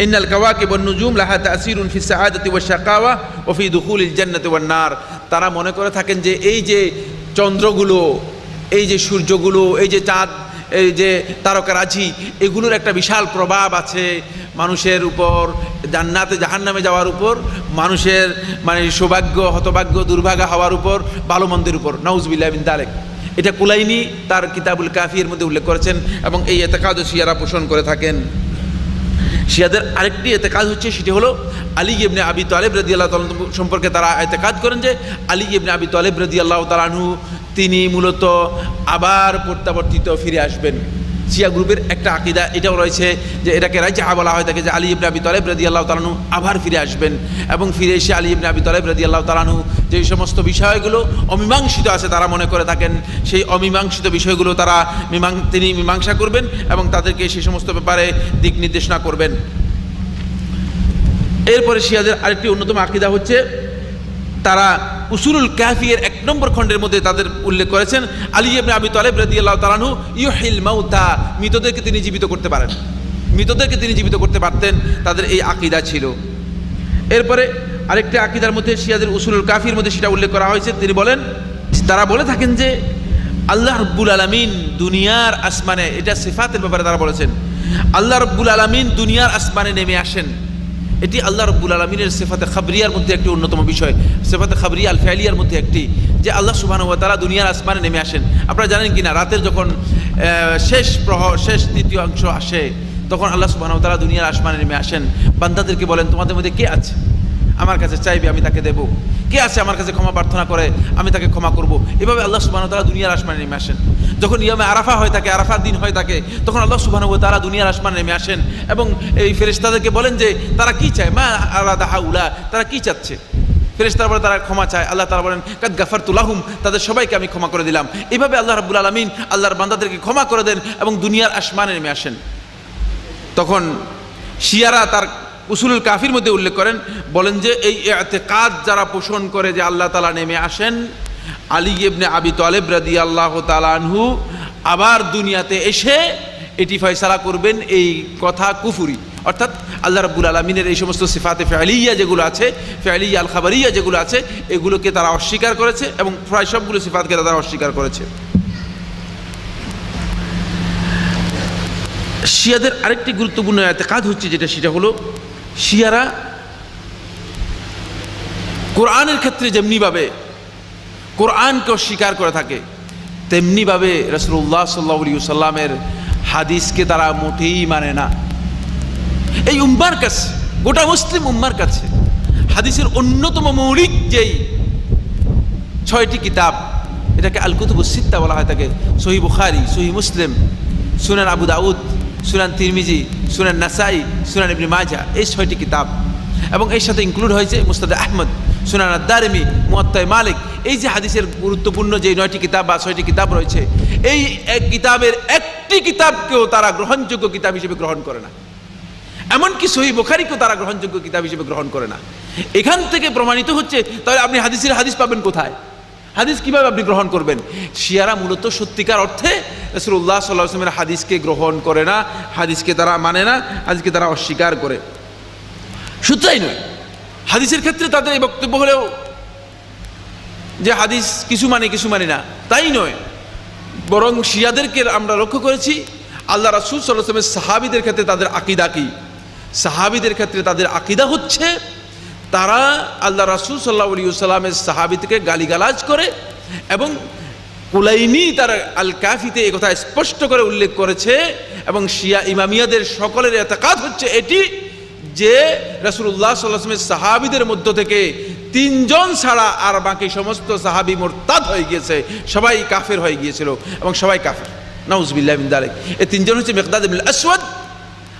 ইন্নাল কাওয়াকিব ওয়ান নুজুম লাহা তাসিরুন ফি সাআদাতি ওয়াশ শাকাওয়া ওয়া ফি দুখুলিল জান্নাতি ওয়ান নার। তারা মনে করে থাকেন যে এই যে চন্দ্রগুলো, এই যে সূর্যগুলো, এই যে চাঁদ, এই যে তারকারাজি, এগুলোর একটা বিশাল প্রভাব আছে মানুষের উপর, জান্নাতে জাহান্নামে যাওয়ার উপর, মানুষের মানে সৌভাগ্য, হতভাগ্য, দুর্ভাগা হওয়ার উপর, ভালো মন্দের উপর, নাউজুবিল্লাহ মিন যালিক। এটা কুলাইনি তার কিতাবুল কাফির মধ্যে উল্লেখ করেছেন, এবং এই ইতিকাদও শিয়ারা পোষণ করে থাকেন। শিয়াদের আরেকটি ইতিকাদ হচ্ছে, সেটি হলো আলী ইবনে আবি তালেব রাদিয়াল্লাহু তাআলা সম্পর্কে তারা ইতিকাদ করেন যে আলী ইবনে আবি তালেব রাদিয়াল্লাহু তাআলা আনহু তিনি মূলত আবার প্রত্যাবর্তিত ফিরে আসবেন। শিয়া গ্রুপের একটা আকীদা এটাও রয়েছে যে এটাকে রাজআ বলা হয় থাকে, যে আলী ইবনে আবি তালেব রাদিয়াল্লাহু তাআলা আনহু আবার ফিরে আসবেন, এবং ফিরে এসে আলী ইবনে আবি তালেব রাদিয়াল্লাহু তাআলা আনহু যে সমস্ত বিষয়গুলো অমীমাংসিত আছে তারা মনে করে থাকেন, সেই অমীমাংসিত বিষয়গুলো তিনি মীমাংসা করবেন এবং তাদেরকে সেই সমস্ত ব্যাপারে দিক নির্দেশনা করবেন। এরপরে শিয়াদের আরেকটি অন্যতম আকীদা হচ্ছে তারা উসুলুল কাফির 1 নম্বর খণ্ডের মধ্যে তাদের উল্লেখ করেছেন আলী ইবনে আবি তালেব রাদিয়াল্লাহু তাআলা আনহু ইউহিল মাউতা, মৃতদেরকে তিনি জীবিত করতে পারেন, মৃতদেরকে তিনি জীবিত করতে পারতেন, তাদের এই আকীদা ছিল। এরপরে আরেকটি আকীদার মধ্যে শিয়াদের উসুলুল কাফির মধ্যে সেটা উল্লেখ করা হয়েছে। তিনি বলেন, তারা বলে থাকেন যে আল্লাহ রাব্বুল আলামিন দুনিয়ার আসমানে, এটা সিফাতের ব্যাপারে তারা বলেছেন, আল্লাহ রাব্বুল আলামিন দুনিয়ার আসমানে নেমে আসেন। এটি আল্লাহ রাব্বুল আলামিনের সিফাতে খাবরিয়ার মধ্যে একটি অন্যতম বিষয়, সিফাতে খাবরিয়া আল ফাইলিয়ার মধ্যে একটি, যে আল্লাহ সুবহানাহু ওয়া তাআলা দুনিয়ার আসমানে নেমে আসেন। আপনারা জানেন কিনা, রাতের যখন শেষ প্রহর, শেষ তৃতীয়াংশ আসে, তখন আল্লাহ সুবহানাহু ওয়া তাআলা দুনিয়ার আসমানে নেমে আসেন, বান্দাদেরকে বলেন তোমাদের মধ্যে কে আছে আমার কাছে চাইবে আমি তাকে দেব, কে আছে আমার কাছে ক্ষমা প্রার্থনা করে আমি তাকে ক্ষমা করব। এভাবে আল্লাহ সুবহানাহু ওয়া তাআলা দুনিয়ার আসমানে নেমে আসেন। যখন ইয়ামে আরাফা হয়ে থাকে, আরাফার দিন হয়ে থাকে, তখন আল্লাহ সুবহানাহু ওয়া তাআলা দুনিয়ার আসমানে নেমে আসেন এবং এই ফেরেশতাদেরকে বলেন যে তারা কি চায়, মা আরাদা হাউলা, তারা কি চাচ্ছে। ফেরেশতারা বলে তারা ক্ষমা চায়, আল্লাহ তাআলা বলেন কাদ গাফারতু লাহুম, তাদের সবাইকে আমি ক্ষমা করে দিলাম। এভাবে আল্লাহ রাব্বুল আলামিন আল্লাহর বান্দাদেরকে ক্ষমা করে দেন এবং দুনিয়ার আসমানে নেমে আসেন। তখন শিয়ারা তার উসুলুল কাফির মধ্যে উল্লেখ করেন, বলেন যে এই ইতিকাদ যারা পোষণ করে যে আল্লাহ তাআলা নেমে আসেন, আলী ইবনে আবি তালেব রাদিয়াল্লাহু তাআলা আনহু আবার দুনিয়াতে এসে এটি ফয়সালা করবেন, এই কথা কুফরি। অর্থাৎ আল্লাহ রাব্বুল আলামিনের এই সমস্ত সিফাতে ফাইলিয়া যেগুলো আছে, ফাইলিয়া আল খাবারিয়া যেগুলো আছে, এগুলোকে তারা অস্বীকার করেছে এবং প্রায় সবগুলো সিফাতকে তারা অস্বীকার করেছে। শিয়াদের আরেকটি গুরুত্বপূর্ণ ইতিকাদ হচ্ছে যেটা, সেটা হলো শিয়ারা কোরআনের ক্ষেত্রে যেমনিভাবে কোরআনকে অস্বীকার করে থাকে, তেমনিভাবে রাসূলুল্লাহ সাল্লাল্লাহু আলাইহি ওয়াসাল্লামের হাদিসকে তারা মোটেই মানে না। এই উম্মার কাছে, গোটা মুসলিম উম্মার কাছে হাদিসের অন্যতম মৌলিক যেই 6টি কিতাব, এটাকে আল কুতুবুস সিত্তা বলা হয় থাকে, সহিহ বুখারী, সহিহ মুসলিম, সুনান আবু দাউদ, সুনান তিরমিজি, সুনান নাসাই, সুনান ইবনে মাজাহ, এই 6টি কিতাব, এবং এর সাথে ইনক্লুড হয়েছে মুসনাদ আহমদ, সুনান আদ-দারিমি, মুয়াত্তা মালিক। এই যে হাদিসের গুরুত্বপূর্ণ যে 9টি কিতাব বা 6টি কিতাব রয়েছে, এই এক কিতাবের একটি কিতাবকেও তারা গ্রহণযোগ্য কিতাব হিসেবে গ্রহণ করে না, এমনকি সহিহ বুখারীকেও তারা গ্রহণযোগ্য কিতাব হিসেবে গ্রহণ করে না। এখান থেকে প্রমাণিত হচ্ছে তাহলে আপনি হাদিস পাবেন কোথায়, হাদিস কিভাবে আপনি গ্রহণ করবেন। শিয়ারা মূলত সত্যিকার অর্থে রাসূলুল্লাহ সাল্লাল্লাহু আলাইহি ওয়াসাল্লামের হাদিসকে গ্রহণ করে না, হাদিসকে তারা মানে না, হাদিসকে তারা অস্বীকার করে। শুধু তাই নয়, হাদিসের ক্ষেত্রে তাদের এই বক্তব্য হলেও যে হাদিস কিছু মানে কিছু মানে না, তাই নয়, বরং শিয়াদেরকে আমরা লক্ষ্য করেছি আল্লাহ রাসূল সাল্লাল্লাহু আলাইহি ওয়াসাল্লামের সাহাবীদের ক্ষেত্রে তাদের আকীদা কি, সাহাবীদের ক্ষেত্রে তাদের আকীদা হচ্ছে তারা আল্লাহ রাসূল সাল্লাল্লাহু আলাইহি ওয়াসাল্লামের সাহাবীদেরকে গালিগালাজ করে, এবং কুলাইনি তার আল কাফিতে এই কথা স্পষ্ট করে উল্লেখ করেছে। এবং শিয়া ইমামিয়াদের সকলের ইতিকাদ হচ্ছে এটি যে রাসূলুল্লাহ সাল্লাল্লাহু আলাইহি ওয়াসাল্লামের সাহাবীদের মধ্য থেকে 3 জন ছাড়া আর বাকি সমস্ত সাহাবী মুরতাদ হয়ে গিয়েছে, সবাই কাফের হয়ে গিয়েছিল এবং সবাই কাফের, নাউযুবিল্লাহি মিন যালিক। এই 3 জন হচ্ছে মিকদাদ ইবনে আসওয়াদ,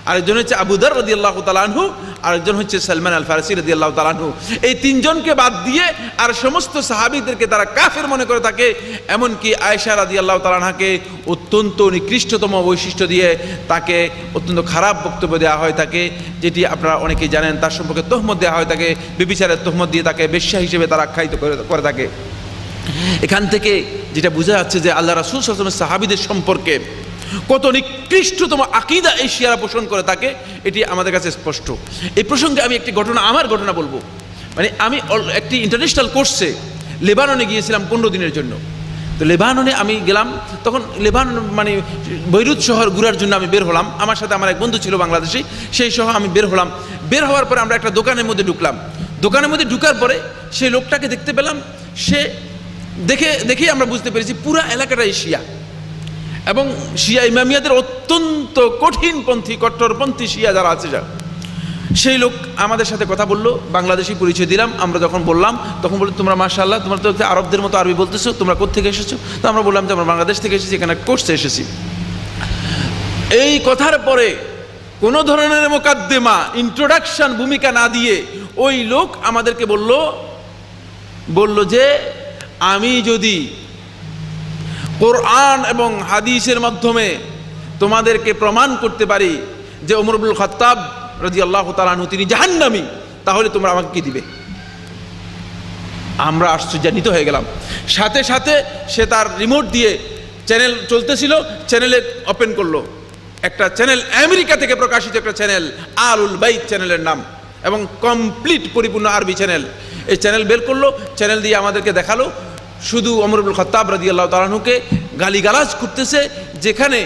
আরেকজন হচ্ছে আবু যর রাদিয়াল্লাহু তাআলা আনহু, আরেকজন হচ্ছে সালমান আল ফারসি রাদিয়াল্লাহু তাআলা আনহু। এই 3 জনকে বাদ দিয়ে আর সমস্ত সাহাবীদেরকে তারা কাফের মনে করে থাকে। এমনকি আয়েশা রাদিয়াল্লাহু তাআলা আনহাকে অত্যন্ত নিকৃষ্টতম বৈশিষ্ট্য দিয়ে তাকে অত্যন্ত খারাপ বক্তব্য দেওয়া হয় থাকে, যেটি আপনারা অনেকেই জানেন। তার সম্পর্কে তহমত দেওয়া হয় থাকে, ব্যভিচারের তহমত দিয়ে তাকে বেশ্যা হিসেবে তারা আখ্যায়িত করে থাকে। এখান থেকে যেটা বোঝা যাচ্ছে যে আল্লাহ রাসূল সাল্লাল্লাহু আলাইহি ওয়াসাল্লাম সাহাবীদের সম্পর্কে কত নিকৃষ্টতম আকীদা এই শিয়ারা পোষণ করে থাকে, এটি আমাদের কাছে স্পষ্ট। এই প্রসঙ্গে আমি একটি আমার ঘটনা বলবো। মানে আমি একটি ইন্টারন্যাশনাল কোর্সে লেবাননে গিয়েছিলাম 15 দিনের জন্য। তো লেবাননে আমি গেলাম, তখন লেবানন মানে বৈরুত শহর ঘোরার জন্য আমি বের হলাম। আমার সাথে আমার এক বন্ধু ছিল বাংলাদেশি, সেই সহ আমি বের হলাম। বের হওয়ার পরে আমরা একটা দোকানের মধ্যে ঢুকলাম। দোকানের মধ্যে ঢুকার পরে সেই লোকটাকে দেখতে পেলাম। সে দেখেই আমরা বুঝতে পেরেছি পুরা এলাকাটাই শিয়া, এবং শিয়া ইমামিয়াদের অত্যন্ত কঠিনপন্থী কট্টরপন্থী শিয়া যারা আছে, সেই লোক আমাদের সাথে কথা বললো, বাংলাদেশি পরিচয় দিলাম। আমরা যখন বললাম তখন বললো তোমরা মাশাআল্লাহ, তোমরা তো আরবদের মতো আরবি বলতেছো, তোমরা কোত্থেকে এসেছো? তো আমরা বললাম যে আমরা বাংলাদেশ থেকে এসেছি, এখানে কোর্সে এসেছি। এই কথার পরে কোনো ধরনের মোকাদ্দেমা, ইন্ট্রোডাকশন, ভূমিকা না দিয়ে ওই লোক আমাদেরকে বলল যে আমি যদি কোরআন এবং হাদিসের মাধ্যমে তোমাদেরকে প্রমাণ করতে পারি যে ওমর ইবনুল খাত্তাব রাদিয়াল্লাহু তাআলা আনহু তিনি জাহান্নামী, তাহলে তোমরা আমাকে কি দিবে? আমরা আশ্চর্যান্বিত হয়ে গেলাম। সাথে সাথে সে তার রিমোট দিয়ে চ্যানেল চলতেছিল, চ্যানেলে ওপেন করলো একটা চ্যানেল, আমেরিকা থেকে প্রকাশিত একটা চ্যানেল, আলুল বাইত চ্যানেলের নাম, এবং কমপ্লিট পরিপূর্ণ আরবি চ্যানেল। এই চ্যানেল বের করলো, চ্যানেল দিয়ে আমাদেরকে দেখালো শুধু ওমর ইবনুল খাত্তাব রাদিয়াল্লাহু তাআলা আনহুকে গালিগালাজ করতেছে, যেখানে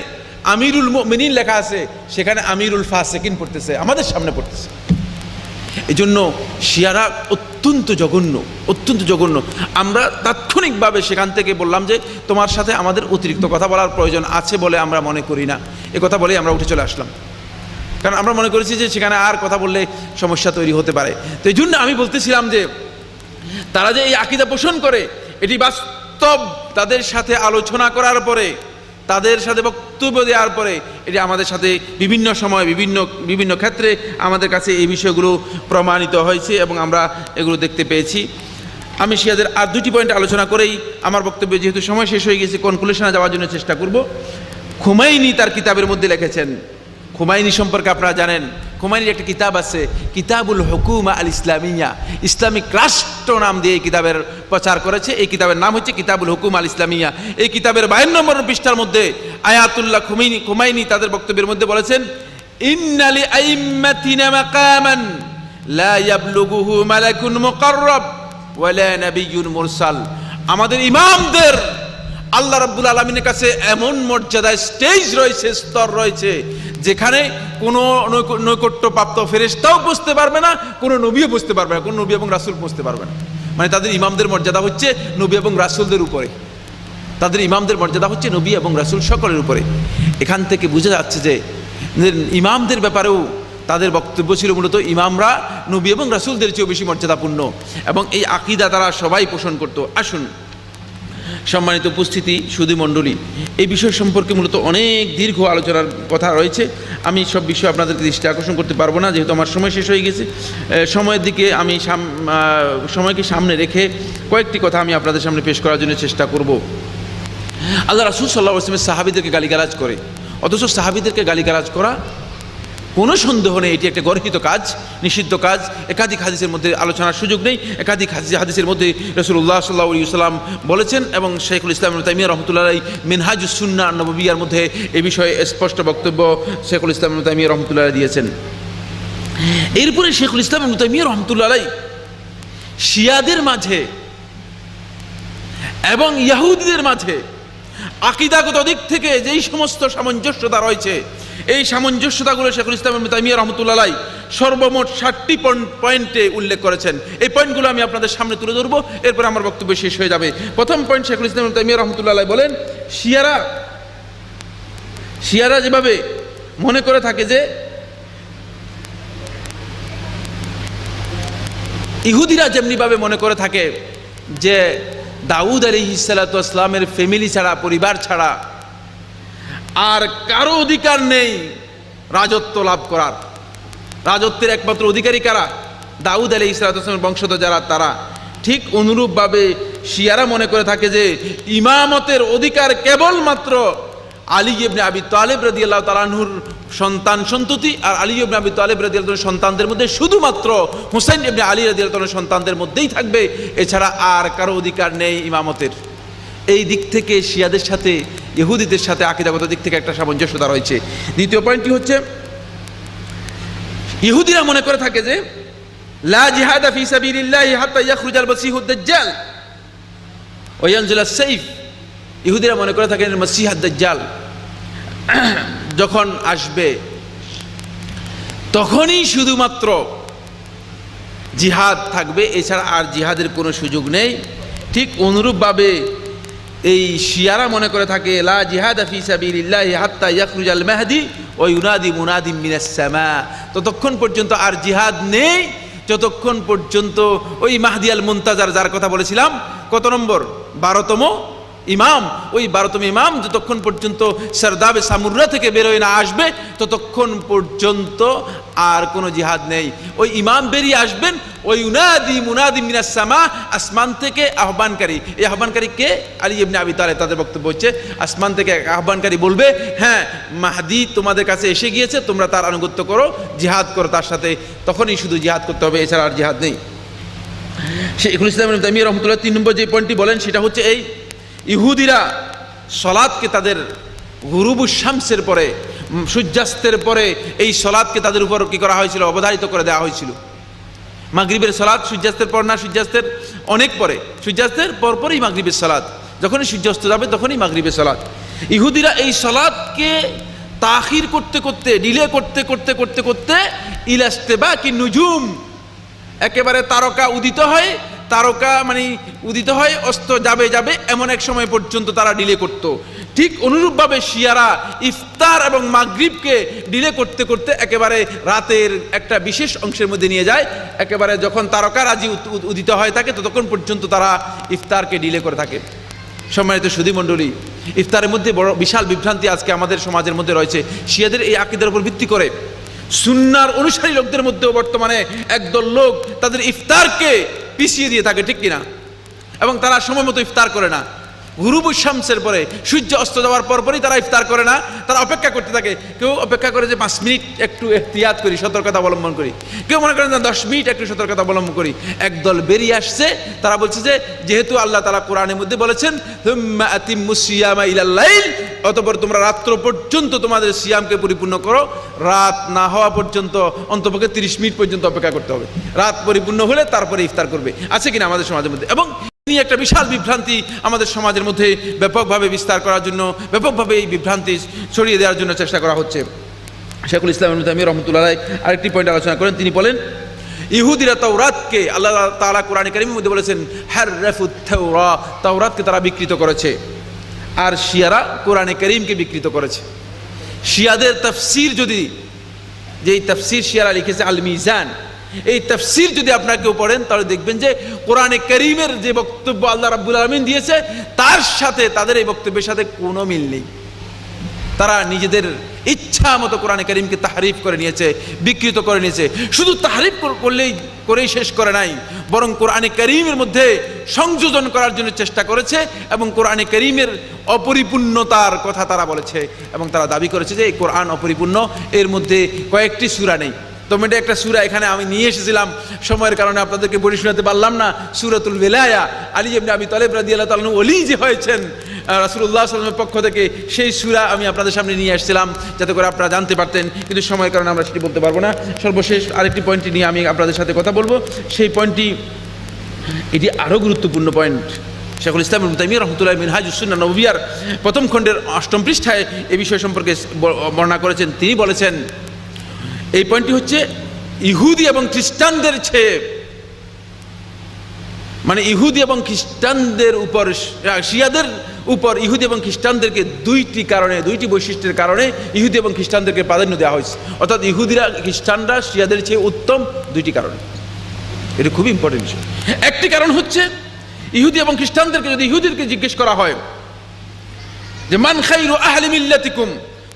আমিরুল মুমিনিন লেখা আছে সেখানে আমিরুল ফাসিকিন পড়তেছে, আমাদের সামনে পড়তেছে। এই জন্য শিয়ারা অত্যন্ত জঘন্য, অত্যন্ত জঘন্য। আমরা তাৎক্ষণিকভাবে সেখান থেকে বললাম যে তোমার সাথে আমাদের অতিরিক্ত কথা বলার প্রয়োজন আছে বলে আমরা মনে করি না, এ কথা বলেই আমরা উঠে চলে আসলাম। কারণ আমরা মনে করেছি যে সেখানে আর কথা বললে সমস্যা তৈরি হতে পারে। তো এই জন্য আমি বলতেছিলাম যে তারা যে এই আকীদা পোষণ করে, এটি বাস্তব তাদের সাথে আলোচনা করার পরে, তাদের সাথে বক্তব্য দেওয়ার পরে এটি আমাদের সাথে বিভিন্ন সময় বিভিন্ন ক্ষেত্রে আমাদের কাছে এই বিষয়গুলো প্রমাণিত হয়েছে এবং আমরা এগুলো দেখতে পেয়েছি। আমি শিয়াদের আর দুটি পয়েন্ট আলোচনা করেই আমার বক্তব্য, যেহেতু সময় শেষ হয়ে গেছে, কনক্লুশনে যাওয়ার জন্য চেষ্টা করব। খুমাইনি তার কিতাবের মধ্যে লিখেছেন, খুমাইনি সম্পর্কে আপনারা জানেন, খুমাইনির একটা কিতাব আছে কিতাবুল হুকুমা আল ইসলামিয়া, ইসলামিক রাষ্ট্র নাম দিয়ে এই কিতাবের প্রচার করেছে। এই কিতাবের নাম হচ্ছে কিতাবুল হুকুমা আল ইসলামিয়া। এই কিতাবের 52 নম্বর পৃষ্ঠার মধ্যে আয়াতুল্লাহ খুমাইনি তাদের বক্তব্যের মধ্যে বলেছেন, ইন্না লিআইম্মাতিনা মাকামান লা ইয়াবলুগুহু মালাকুন মুকাররাব ওয়ালা নাবিয়্যুন মুরসাল। আমাদের ইমামদের আল্লাহ রাব্বুল আলামিনের কাছে এমন মর্যাদা, স্টেজ রয়েছে, স্তর রয়েছে, যেখানে কোনো নৈকট্যপ্রাপ্ত ফেরেশতাও পৌঁছতে পারবে না, কোনো নবীও পৌঁছতে পারবে না, কোনো নবী এবং রাসূল পৌঁছতে পারবে না। মানে তাদের ইমামদের মর্যাদা হচ্ছে নবী এবং রাসূলদের উপরে, তাদের ইমামদের মর্যাদা হচ্ছে নবী এবং রাসূল সকলের উপরে। এখান থেকে বোঝা যাচ্ছে যে ইমামদের ব্যাপারেও তাদের বক্তব্য ছিল মূলত ইমামরা নবী এবং রাসূলদের চেয়েও বেশি মর্যাদাপূর্ণ, এবং এই আকীদা তারা সবাই পোষণ করত। আসুন সম্মানিত উপস্থিতি, সুধী মণ্ডলী, এই বিষয় সম্পর্কে মূলত অনেক দীর্ঘ আলোচনার কথা রয়েছে। আমি সব বিষয় আপনাদেরকে দৃষ্টি আকর্ষণ করতে পারবো না, যেহেতু আমার সময় শেষ হয়ে গেছে। সময়ের দিকে আমি সময়কে সামনে রেখে কয়েকটি কথা আমি আপনাদের সামনে পেশ করার জন্য চেষ্টা করব। আল্লাহ রাসূল সাল্লাল্লাহু আলাইহি ওয়াসাল্লাম সাহাবীদেরকে গালিগালাজ করে, অথচ সাহাবীদেরকে গালিগালাজ করা কোনো সন্দেহ নেই এটি একটা গর্হিত কাজ, নিষিদ্ধ কাজ। একাধিক হাদিসের মধ্যে আলোচনার সুযোগ নেই, একাধিক হাদিসের মধ্যে রাসূলুল্লাহ সাল্লাল্লাহু আলাইহি ওয়াসাল্লাম বলেছেন, এবং শাইখুল ইসলাম ইবনে তাইমিয়া রাহমাতুল্লাহ আলাইহি মিনহাজুস সুন্নাহ নববিয়ার মধ্যে এই বিষয়ে স্পষ্ট বক্তব্য শাইখুল ইসলাম ইবনে তাইমিয়া রাহমাতুল্লাহ আলাইহি দিয়েছেন। এরপরে শাইখুল ইসলাম ইবনে তাইমিয়া রাহমাতুল্লাহ আলাইহি শিয়াদের মাঝে এবং ইহুদিদের মাঝে আকীদাগত দিক থেকে যেই সমস্ত সামঞ্জস্যতা রয়েছে, এই সামঞ্জস্যতাগুলো শাইখুল ইসলাম ইবনে তাইমিয়া রাহমাতুল্লাহ আলাইহি সর্বমোট 7টি পয়েন্টে উল্লেখ করেছেন। এই পয়েন্টগুলো আমি আপনাদের সামনে তুলে ধরবো, এরপর আমার বক্তব্য শেষ হয়ে যাবে। প্রথম পয়েন্ট, শাইখুল ইসলাম ইবনে তাইমিয়া রাহমাতুল্লাহ আলাইহি বলেন, শিয়ারা যেভাবে মনে করে থাকে যে ইহুদিরা যেমনিভাবে মনে করে থাকে যে দাউদ আলাইহিস সালাতু ওয়াস সালামের ফ্যামিলি ছাড়া, পরিবার ছাড়া আর কারো অধিকার নেই রাজত্ব লাভ করার। রাজত্বের একমাত্র অধিকারী কারা? দাউদ আলাইহিস সালাতু ওয়াস সালামের বংশধর যারা, তারা। ঠিক অনুরূপভাবে শিয়ারা মনে করে থাকে যে ইমামতের অধিকার কেবলমাত্র আলী ইবনে আবি তালেব রাদিয়াল্লাহু তাআলা আনহুর সন্তান সন্ততি, আর আলী ইবনে আবি তালেব রাদিয়াল্লাহু তাআলার সন্তানদের মধ্যে শুধুমাত্র হুসাইন ইবনে আলী রাদিয়াল্লাহু তাআলার সন্তানদের মধ্যেই থাকবে, এছাড়া আর কারো অধিকার নেই ইমামতের। এই দিক থেকে শিয়াদের সাথে, ইহুদিদের সাথে আকীদাগত দিক থেকে একটা সামঞ্জস্যতা রয়েছে। দ্বিতীয় পয়েন্টটি হচ্ছে, ইহুদিরা মনে করে থাকে যে লা জিহাদা ফি সাবিলিল্লাহি হাত্তা ইয়াখরুজাল মাসিহুদ দাজ্জাল ওয়া ইয়ানজিলাস সাইফ। ইহুদিরা মনে করে থাকেন মাসিহ দাজ্জাল যখন আসবে তখনই শুধুমাত্র জিহাদ থাকবে, এছাড়া আর জিহাদের কোনো সুযোগ নেই। ঠিক অনুরূপভাবে এই শিয়ারা মনে করে থাকে লা জিহাদা ফি সাবিলিল্লাহি হাত্তা ইয়াখরুজাল মাহদি ওয়া ইউনাদি মুনাদিম মিনাস সামা। ততক্ষণ পর্যন্ত আর জিহাদ নেই যতক্ষণ পর্যন্ত ওই মাহদি আল মুনতাজার, যার কথা বলেছিলাম, কত নম্বর 12তম ইমাম, ওই 12তম ইমাম যতক্ষণ পর্যন্ত সরদাবে সামুরা থেকে বেরোয় না আসবে ততক্ষণ পর্যন্ত আর কোনো জিহাদ নেই। ওই ইমাম বেরিয়ে আসবেন, ওই ইউনাদি মুনাদি মিনাস সামা, আসমান থেকে আহ্বানকারী। এই আহ্বানকারী কে? আলী ইবনে আবি তালেব। তাদের বক্তব্য হচ্ছে আসমান থেকে আহ্বানকারী বলবে, হ্যাঁ মাহদি তোমাদের কাছে এসে গিয়েছে, তোমরা তার আনুগত্য করো, জিহাদ করো তার সাথে। তখনই শুধু জিহাদ করতে হবে, এছাড়া আর জিহাদ নেই। শাইখুল ইসলাম ইবনে তাইমিয়া রাহমাতুল্লাহ 3 নম্বর যে পয়েন্টটি বলেন সেটা হচ্ছে এই, ইহুদিরা সলাতকে তাদের গুরুবুশ শামসের পরে, সূর্যাস্তের পরে এই সলাতকে তাদের উপর কি করা হয়েছিল, অবধারিত করে দেওয়া হয়েছিল। মাগরিবের সলাত সূর্যাস্তের পর না, সূর্যাস্তের অনেক পরে, সূর্যাস্তের পরপরই মাগরিবের সলাত, যখনই সূর্যাস্ত যাবে তখনই মাগরিবের সলাত। ইহুদিরা এই সলাতকে তাখির করতে করতে, ডিলে করতে করতে করতে করতে ইলাস্তিবাকি নুজুম, একেবারে তারকা উদিত হয়, তারকা মানে উদিত হয় অস্ত যাবে যাবে এমন এক সময় পর্যন্ত তারা ডিলে করত। ঠিক অনুরূপভাবে শিয়ারা ইফতার এবং মাগরিবকে ডিলে করতে করতে একেবারে রাতের একটা বিশেষ অংশের মধ্যে নিয়ে যায়, একেবারে যখন তারকা রাজি উদিত হয় থাকে ততক্ষণ পর্যন্ত তারা ইফতারকে ডিলে করে থাকে। সম্মানিত সুধী মণ্ডলী, ইফতারের মধ্যে বড় বিশাল বিভ্রান্তি আজকে আমাদের সমাজের মধ্যে রয়েছে। শিয়াদের এই আকীদার উপর ভিত্তি করে সুন্নাহর অনুসারী লোকদের মধ্যেও বর্তমানে একদল লোক তাদের ইফতারকে পিছিয়ে দিয়ে থাকে, ঠিক কিনা? এবং তারা সময় মতো ইফতার করে না। গুরুবুশ শামসের পরে, সূর্য অস্ত যাওয়ার পরপরই তারা ইফতার করে না, তারা অপেক্ষা করতে থাকে। কেউ অপেক্ষা করে যে 5 মিনিট একটু এহতিয়াত করি, সতর্কতা অবলম্বন করি, কেউ মনে করেন যে 10 মিনিট একটু সতর্কতা অবলম্বন করি। একদল বেরিয়ে আসছে, তারা বলছে যে যেহেতু আল্লাহ তাআলা কোরআনের মধ্যে বলেছেন হুম্মা আতিম্মুস সিয়ামা ইলাল লাইল, অতঃপর তোমরা রাত্র পর্যন্ত তোমাদের সিয়ামকে পরিপূর্ণ করো, রাত না হওয়া পর্যন্ত অন্তপক্ষে 30 মিনিট পর্যন্ত অপেক্ষা করতে হবে, রাত পরিপূর্ণ হলে তারপরে ইফতার করবে। আছে কিনা আমাদের সমাজের মধ্যে? এবং একটা বিশাল বিভ্রান্তি আমাদের সমাজের মধ্যে ব্যাপকভাবে বিস্তার করার জন্য, ব্যাপকভাবে এই বিভ্রান্তি ছড়িয়ে দেওয়ার জন্য চেষ্টা করা হচ্ছে। শাইখুল ইসলাম ইবনে তাইমিয়া রাহমাতুল্লাহ আলাইহি আরেকটি পয়েন্ট আলোচনা করেন। তিনি বলেন ইহুদিরা তাওরাতকে, আল্লাহ তাআলা কোরআনে কারীমের মধ্যে বলেছেন হাররাফুত তাওরাত, তাওরাতকে তারা বিকৃত করেছে, আর শিয়ারা কোরআনে কারীমকে বিকৃত করেছে। শিয়াদের তাফসীর যদি, যেই তাফসীর শিয়ারা লিখেছে আল মিজান, এই তাফসীর যদি আপনারা কেউ পড়েন তাহলে দেখবেন যে কোরআনে কারীমের যে বক্তব্য আল্লাহ রাব্বুল আলামিন দিয়েছে তার সাথে তাদের এই বক্তব্যের সাথে কোনো মিল নেই। তারা নিজেদের ইচ্ছা মতো কোরআনে কারীমকে তাহরিফ করে নিয়েছে, বিকৃত করে নিয়েছে। শুধু তাহরিফ করেই শেষ করে নাই, বরং কোরআনে কারীমের মধ্যে সংযোজন করার জন্য চেষ্টা করেছে এবং কোরআনে কারীমের অপরিপূর্ণতার কথা তারা বলেছে এবং তারা দাবি করেছে যে এই কোরআন অপরিপূর্ণ, এর মধ্যে কয়েকটি সূরা নেই। তোমরা একটা সূরা এখানে আমি নিয়ে এসেছিলাম, সময়ের কারণে আপনাদেরকে পড়ে শোনাতে পারলাম না। সূরাতুল ওয়ালায়া, আলী ইবনে আবি তালেব রাদিয়াল্লাহু তাআলা ওলি যে হয়েছেন রাসূলুল্লাহ সাল্লাল্লাহু আলাইহি ওয়াসাল্লামের পক্ষ থেকে, সেই সূরা আমি আপনাদের সামনে নিয়ে আসছিলাম যাতে করে আপনারা জানতে পারতেন, কিন্তু সময়ের কারণে আমরা সেটি বলতে পারবো না। সর্বশেষ আরেকটি পয়েন্টটি নিয়ে আমি আপনাদের সাথে কথা বলবো। সেই পয়েন্টটি, এটি আরও গুরুত্বপূর্ণ পয়েন্ট। শাইখুল ইসলাম ইবনে তাইমিয়া রাহমাতুল্লাহ মিনহাজুস সুন্নাহ নববিয়ার 1ম খণ্ডের 8ম পৃষ্ঠায় এই বিষয় সম্পর্কে বর্ণনা করেছেন। তিনি বলেছেন এই পয়েন্টটি হচ্ছে ইহুদি এবং খ্রিস্টানদের চেয়ে, মানে ইহুদি এবং খ্রিস্টানদের উপর, শিয়াদের উপর ইহুদি এবং খ্রিস্টানদেরকে দুইটি কারণে, দুইটি বৈশিষ্ট্যের কারণে ইহুদি এবং খ্রিস্টানদেরকে প্রাধান্য দেওয়া হয়েছে। অর্থাৎ ইহুদিরা খ্রিস্টানরা শিয়াদের চেয়ে উত্তম দুইটি কারণে। এটা খুবই ইম্পর্টেন্ট বিষয়। একটি কারণ হচ্ছে ইহুদি এবং খ্রিস্টানদেরকে যদি ইহুদিদেরকে জিজ্ঞেস করা হয় যে মান খায়রু আহলি মিল্লাতিকুম,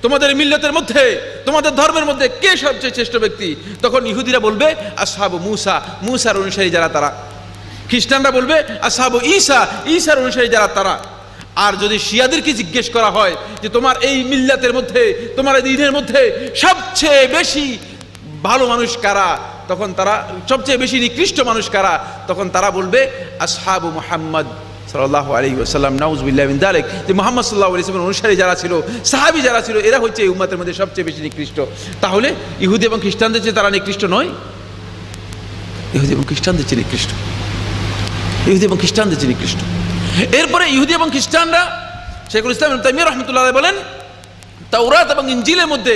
তোমাদের মিল্লাতের মধ্যে, তোমাদের ধর্মের মধ্যে কে সবচেয়ে শ্রেষ্ঠ ব্যক্তি, তখন ইহুদিরা বলবে আসহাবু মুসা, মুসার অনুসারী যারা তারা। খ্রিস্টানরা বলবে আসহাবু ঈসা, ঈসার অনুসারী যারা তারা। আর যদি শিয়াদেরকে জিজ্ঞেস করা হয় যে তোমার এই মিল্লাতের মধ্যে, তোমার এই দ্বীনের মধ্যে সবচেয়ে বেশি ভালো মানুষ কারা, তখন তারা, সবচেয়ে বেশি নিকৃষ্ট মানুষ কারা, তখন তারা বলবে আসহাবু মুহাম্মদ সাল্লাল্লাহু আলাইহি ওয়াসাল্লাম, নাউযুবিল্লাহি মিন যালিক, যে মুহাম্মদ সাল্লাল্লাহু আলাইহি ওয়াসাল্লামের অনুসারী যারা ছিল, সাহাবী যারা ছিল, এরা হচ্ছে এই উম্মতের মধ্যে সবচেয়ে বেশি নিকৃষ্ট। তাহলে ইহুদি এবং খ্রিস্টানদের চেয়ে তারা নিকৃষ্ট নয়? ইহুদি এবং খ্রিস্টানদের চেয়ে নিকৃষ্ট, ইহুদি এবং খ্রিস্টানদের চেয়ে নিকৃষ্ট। এরপরে ইহুদি এবং খ্রিস্টানরা, শাইখুল ইসলাম ইবনে তাইমিয়া রাহমাতুল্লাহ আলাইহি বলেন, তাওরাত এবং ইনজিলের মধ্যে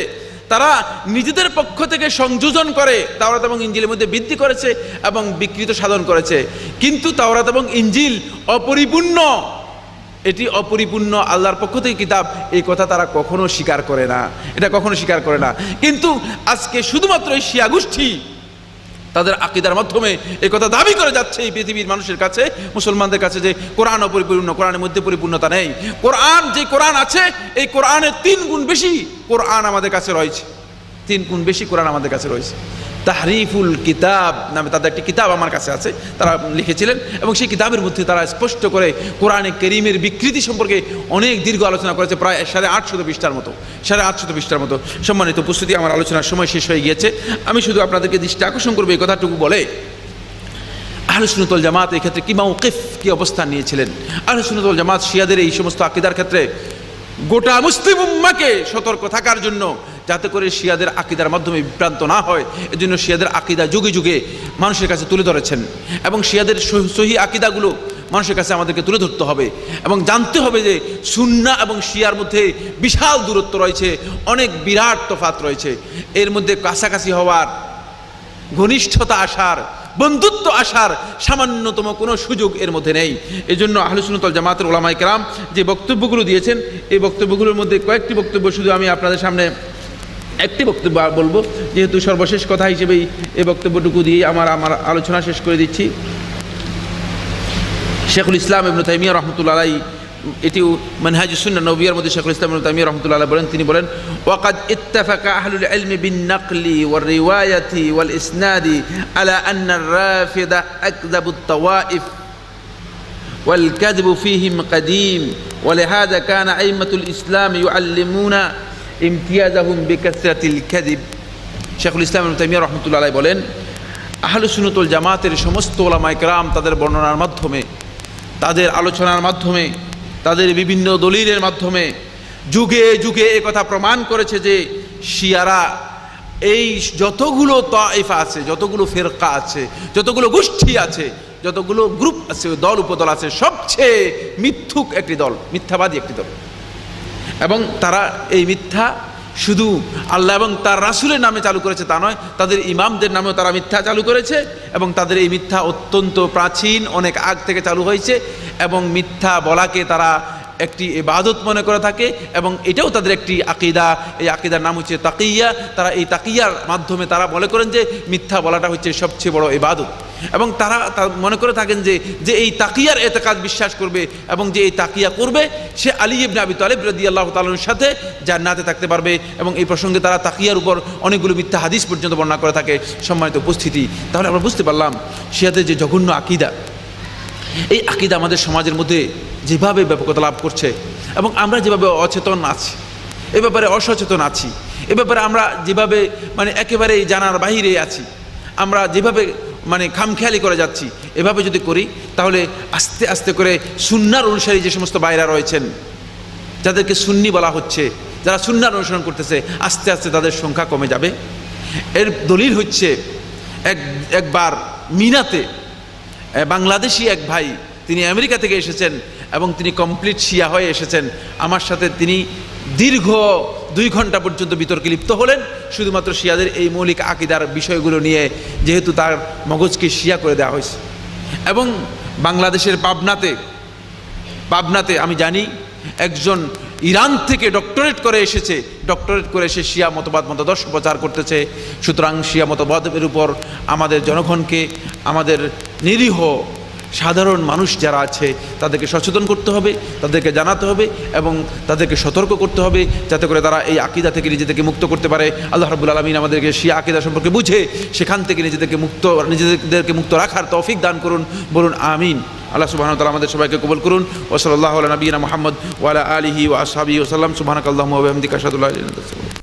তারা নিজেদের পক্ষ থেকে সংযোজন করে, তাওরাত এবং ইনজিলের মধ্যে বৃদ্ধি করেছে এবং বিকৃত সাধন করেছে। কিন্তু তাওরাত এবং ইনজিল অপরিপূর্ণ, এটি অপরিপূর্ণ আল্লাহর পক্ষ থেকে কিতাব, এই কথা তারা কখনো স্বীকার করে না, এটা কখনো স্বীকার করে না। কিন্তু আজকে শুধুমাত্র এই শিয়া গোষ্ঠী তাদের আকীদার মাধ্যমে এই কথা দাবি করে যাচ্ছে এই পৃথিবীর মানুষের কাছে, মুসলমানদের কাছে, যে কোরআন অপরিপূর্ণ, কোরআনের মধ্যে পরিপূর্ণতা নেই। কোরআন, যে কোরআন আছে, এই কোরআনের 3 গুণ বেশি কোরআন আমাদের কাছে রয়েছে, 3 গুণ বেশি কোরআন আমাদের কাছে রয়েছে। তাহরিফুল কিতাব নামে তাদের একটি কিতাব আমার কাছে আছে, তারা লিখেছিলেন, এবং সেই কিতাবের মধ্যে তারা স্পষ্ট করে কোরআনে কারীমের বিকৃতি সম্পর্কে অনেক দীর্ঘ আলোচনা করেছে, প্রায় 850 পৃষ্ঠার মতো, 850 পৃষ্ঠার মতো। সম্মানিত উপস্থিতি, আমার আলোচনার সময় শেষ হয়ে গিয়েছে। আমি শুধু আপনাদেরকে দৃষ্টি আকর্ষণ করবো এই কথাটুকু বলে, আহলে সুন্নাত ওয়াল জামাত এই ক্ষেত্রে কি মাওকিফ, কি অবস্থান নিয়েছিলেন। আহলে সুন্নাত ওয়াল জামাত শিয়াদের এই সমস্ত আকীদার ক্ষেত্রে গোটা মুসলিম উম্মাহকে সতর্ক থাকার জন্য, যাতে করে শিয়াদের আকীদার মাধ্যমে বিভ্রান্ত না হয়, এজন্য শিয়াদের আকীদা যুগে যুগে মানুষের কাছে তুলে ধরেছেন। এবং শিয়াদের সহিহ আকীদাগুলো মানুষের কাছে আমাদেরকে তুলে ধরতে হবে এবং জানতে হবে যে সুন্নাহ এবং শিয়ার মধ্যে বিশাল দূরত্ব রয়েছে, অনেক বিরাট তফাৎ রয়েছে। এর মধ্যে কাছাকাছি হওয়ার, ঘনিষ্ঠতা আসার, বন্ধুত্ব আসার সামান্যতম কোনো সুযোগ এর মধ্যে নেই। এই জন্য আহলে সুন্নাত ওয়াল জামাতের উলামায়ে কেরাম যে বক্তব্যগুলো দিয়েছেন, এই বক্তব্যগুলোর মধ্যে কয়েকটি বক্তব্য শুধু আমি আপনাদের সামনে একটি বক্তব্য বলবো, যেহেতু সর্বশেষ কথা হিসেবেই এই বক্তব্যটুকু দিয়ে আমার আলোচনা শেষ করে দিচ্ছি। শেখুল ইসলাম ইবনে তাইমিয়া রাহমাতুল্লাহ আলাইহি, এটিও মানহাজুস সুন্নাহ নববিয়ার মধ্যে শেখুল ইসলাম ইবনে তাইমিয়া রাহমাতুল্লাহ আলাইহি বলেন, তিনি বলেন ওয়াকাদ ইত্তাফাকা আহলুল ইলমি বিন নাকলি ওয়ার রিওয়ায়াতি ওয়াল ইসনাদি আলা আন্না আর-রাফিদা আকযাবুত তাওয়াইফ ওয়াল কাযবু ফীহিম কাদীম ওয়া লিহাযা কানা আইম্মাতুল ইসলাম ইউআল্লিমুনা ইমতিয়াজাহুম বিকাসরাতিল কাযিব। শেখুল ইসলাম ইবনে তাইমিয়া রাহমাতুল্লাহ আলাইহি বলেন, আহলে সুন্নাত ওয়াল জামাতের সমস্ত উলামায়ে কেরাম তাদের বর্ণনার মাধ্যমে, তাদের আলোচনার মাধ্যমে, তাদের বিভিন্ন দলিলের মাধ্যমে যুগে যুগে এই কথা প্রমাণ করেছে যে শিয়ারা এই যতগুলো তায়েফা আছে, যতগুলো ফিরকা আছে, যতগুলো গোষ্ঠী আছে, যতগুলো গ্রুপ আছে, দল উপদল আছে, সবচেয়ে মিথ্যুক একটি দল, মিথ্যাবাদী একটি দল। এবং তারা এই মিথ্যা শুধু আল্লাহ এবং তার রাসূলের নামে চালু করেছে তা নয়, তাদের ইমামদের নামেও তারা মিথ্যা চালু করেছে। এবং তাদের এই মিথ্যা অত্যন্ত প্রাচীন, অনেক আগ থেকে চালু হয়েছে। এবং মিথ্যা বলাকে তারা একটি ইবাদত মনে করে থাকে এবং এটাও তাদের একটি আকীদা। এই আকীদার নাম হচ্ছে তাকিয়া। তারা এই তাকিয়ার মাধ্যমে তারা মনে করেন যে মিথ্যা বলাটা হচ্ছে সবচেয়ে বড় ইবাদত। এবং তারা মনে করে থাকেন যে এই তাকিয়ার এতেকাদ বিশ্বাস করবে এবং যে এই তাকিয়া করবে সে আলী ইবনে আবি তালিব রাদিয়াল্লাহু তাআলার সাথে জান্নাতে থাকতে পারবে। এবং এই প্রসঙ্গে তারা তাকিয়ার উপর অনেকগুলো মিথ্যা হাদিস পর্যন্ত বর্ণনা করে থাকে। সম্মানিত উপস্থিতি, তাহলে আমরা বুঝতে পারলাম শিয়াদের যে জঘন্য আকীদা, এই আকীদা আমাদের সমাজের মধ্যে যেভাবে ব্যাপকতা লাভ করছে এবং আমরা যেভাবে অচেতন আছি, এ ব্যাপারে অসচেতন আছি, এ ব্যাপারে আমরা যেভাবে একেবারেই জানার বাহিরে আছি, আমরা যেভাবে খামখেয়ালি করে যাচ্ছি, এভাবে যদি করি তাহলে আস্তে আস্তে করে সুন্নাহর অনুসারী যে সমস্ত ভাইরা রয়েছেন, যাদেরকে সুন্নি বলা হচ্ছে, যারা সুন্নাহর অনুসরণ করতেছে, আস্তে আস্তে তাদের সংখ্যা কমে যাবে। এর দলিল হচ্ছে একবার মিনাতে বাংলাদেশি এক ভাই, তিনি আমেরিকা থেকে এসেছেন এবং তিনি কমপ্লিট শিয়া হয়ে এসেছেন। আমার সাথে তিনি দীর্ঘ 2 ঘন্টা পর্যন্ত বিতর্কে লিপ্ত হলেন, শুধুমাত্র শিয়াদের এই মৌলিক আকীদার বিষয়গুলো নিয়ে, যেহেতু তার মগজকে শিয়া করে দেওয়া হয়েছে। এবং বাংলাদেশের পাবনাতে আমি জানি একজন ইরান থেকে ডক্টরেট করে এসেছে, ডক্টরেট করে এসে শিয়া মতাদর্শ প্রচার করতেছে। সুতরাং শিয়া মতবাদের উপর আমাদের জনগণকে, আমাদের নিরীহ সাধারণ মানুষ যারা আছে তাদেরকে সচেতন করতে হবে, তাদেরকে জানাতে হবে এবং তাদেরকে সতর্ক করতে হবে, যাতে করে তারা এই আকীদা থেকে নিজেদেরকে মুক্ত করতে পারে। আল্লাহ রাব্বুল আলামিন আমাদেরকে শিয়া আকীদা সম্পর্কে বুঝে সেখান থেকে নিজেদেরকে মুক্ত রাখার তৌফিক দান করুন। বলুন আমিন। আল্লাহ সুবহানাহু ওয়া তাআলা আমাদের সবাইকে কবুল করুন। ওয়া সাল্লাল্লাহু আলা নবিয়িনা মুহাম্মদ ওয়া আলা আলিহি ওয়া আসহাবিহি ওয়া সাল্লাম। সুবহানাকাল্লাহুম্মা ওয়া বিহামদিকা আশহাদু আল্লা ইলাহা ইল্লা আনতা আস্তাগফিরুকা।